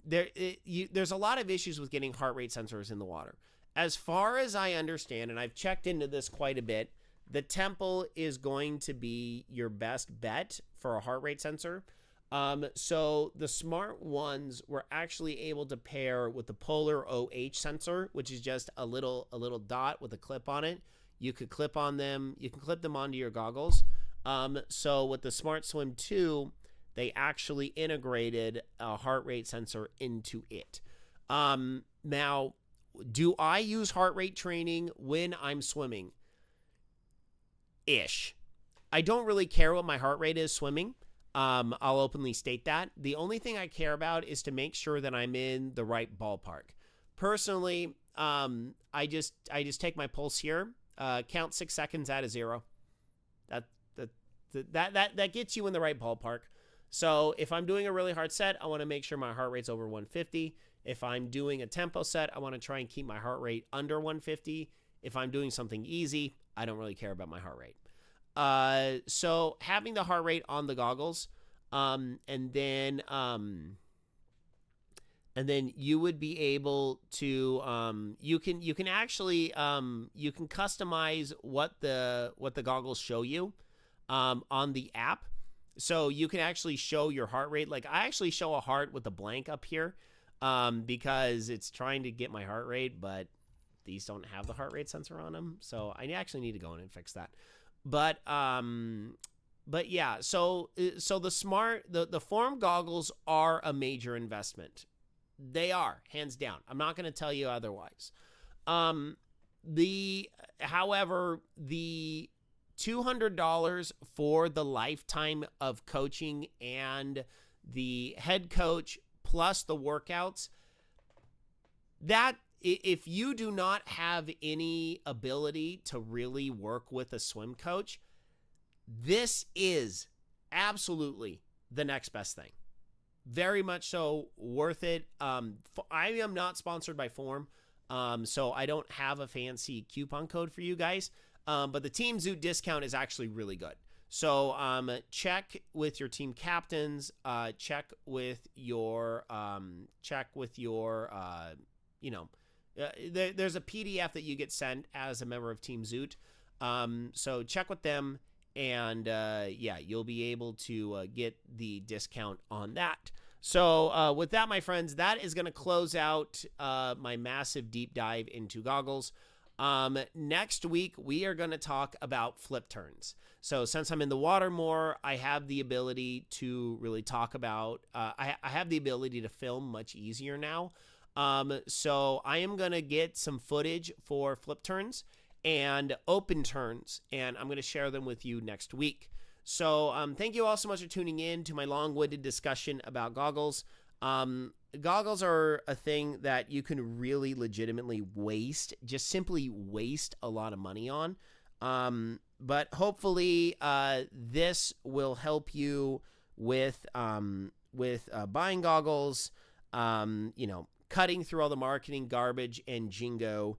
There's a lot of issues with getting heart rate sensors in the water. As far as I understand, and I've checked into this quite a bit, the Temple is going to be your best bet for a heart rate sensor. So the smart ones were actually able to pair with the Polar OH sensor, which is just a little dot with a clip on it. You could clip on them. You can clip them onto your goggles. So with the Smart Swim 2, they actually integrated a heart rate sensor into it. Now, do I use heart rate training when I'm swimming? Ish. I don't really care what my heart rate is swimming. I'll openly state that. The only thing I care about is to make sure that I'm in the right ballpark. Personally, I just take my pulse here, count 6 seconds out of 0. That gets you in the right ballpark. So if I'm doing a really hard set, I want to make sure my heart rate's over 150. If I'm doing a tempo set, I want to try and keep my heart rate under 150. If I'm doing something easy, I don't really care about my heart rate. So having the heart rate on the goggles, and then you would be able to, you can actually, you can customize what the goggles show you, on the app. So you can actually show your heart rate. Like I actually show a heart with a blank up here, because it's trying to get my heart rate, but these don't have the heart rate sensor on them. So I actually need to go in and fix that. But yeah, so the Form goggles are a major investment. They are, hands down. I'm not going to tell you otherwise. However, the $200 for the lifetime of coaching and the head coach plus the workouts, that if you do not have any ability to really work with a swim coach, this is absolutely the next best thing. Very much so worth it. I am not sponsored by Form, so I don't have a fancy coupon code for you guys, but the Team Zoot discount is actually really good. So check with your team captains, check with your there's a PDF that you get sent as a member of Team Zoot. So check with them, and yeah, you'll be able to get the discount on that. So with that, my friends, that is going to close out my massive deep dive into goggles. Next week, we are going to talk about flip turns. So since I'm in the water more, I have the ability to really talk about, I have the ability to film much easier now. So I am going to get some footage for flip turns and open turns, and I'm going to share them with you next week. So thank you all so much for tuning in to my long-winded discussion about goggles. Goggles are a thing that you can really legitimately just simply waste a lot of money on. But hopefully this will help you with buying goggles, cutting through all the marketing garbage and jingoistic,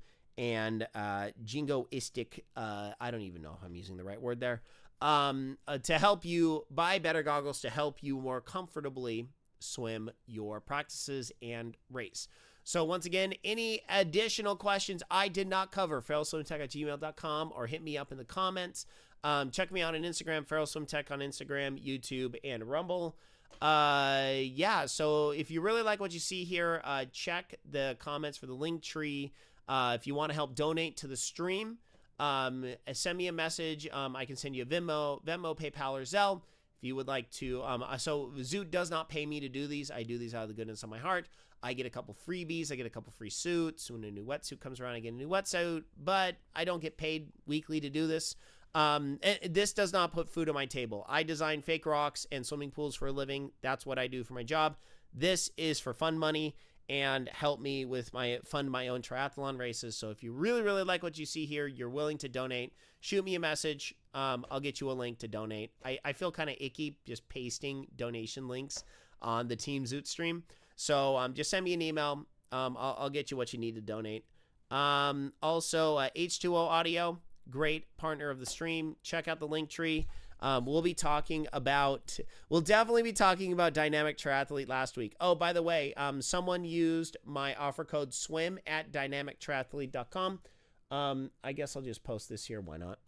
I don't even know if I'm using the right word there, to help you buy better goggles to help you more comfortably swim your practices and race. So once again, any additional questions I did not cover, ferrellswimtech@gmail.com, or hit me up in the comments. Check me out on Instagram, ferrellswimtech on Instagram, YouTube, and Rumble. Yeah, so if you really like what you see here, check the comments for the link tree. If you want to help donate to the stream, send me a message. I can send you a Venmo, PayPal, or Zelle. If you would like to, so Zoot does not pay me to do these. I do these out of the goodness of my heart. I get a couple freebies. I get a couple free suits. When a new wetsuit comes around, I get a new wetsuit, but I don't get paid weekly to do this. And this does not put food on my table. I design fake rocks and swimming pools for a living. That's what I do for my job. This is for fun money and help me with fund my own triathlon races. So if you really, really like what you see here, you're willing to donate, shoot me a message. I'll get you a link to donate. I feel kind of icky just pasting donation links on the Team Zoot stream. So just send me an email. I'll get you what you need to donate. Also, H2O Audio, great partner of the stream. Check out the link tree. We'll definitely be talking about Dynamic Triathlete last week. Oh, by the way, someone used my offer code SWIM at dynamictriathlete.com. I guess I'll just post this here. Why not?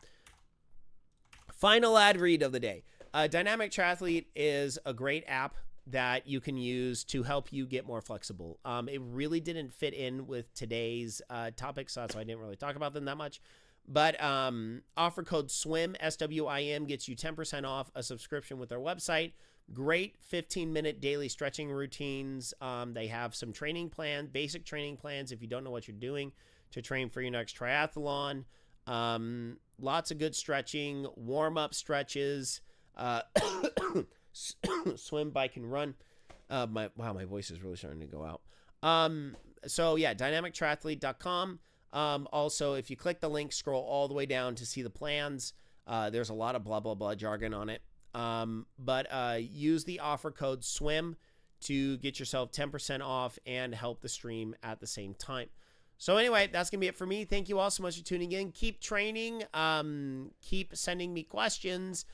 Final ad read of the day. Dynamic Triathlete is a great app that you can use to help you get more flexible. It really didn't fit in with today's topic, so I didn't really talk about them that much. But offer code SWIM, SWIM, gets you 10% off a subscription with their website. Great 15-minute daily stretching routines. They have some training plan, basic training plans if you don't know what you're doing to train for your next triathlon. Lots of good stretching, warm-up stretches, swim, bike, and run. My voice is really starting to go out. So yeah, dynamictriathlete.com. Also, if you click the link, scroll all the way down to see the plans. There's a lot of blah, blah, blah jargon on it. But use the offer code SWIM to get yourself 10% off and help the stream at the same time. So anyway, that's going to be it for me. Thank you all so much for tuning in. Keep training. Keep sending me questions.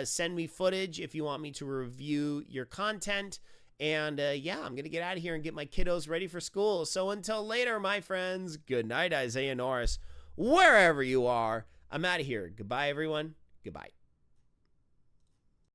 Send me footage if you want me to review your content. And yeah, I'm going to get out of here and get my kiddos ready for school. So until later, my friends, good night, Isaiah Norris. Wherever you are, I'm out of here. Goodbye, everyone. Goodbye.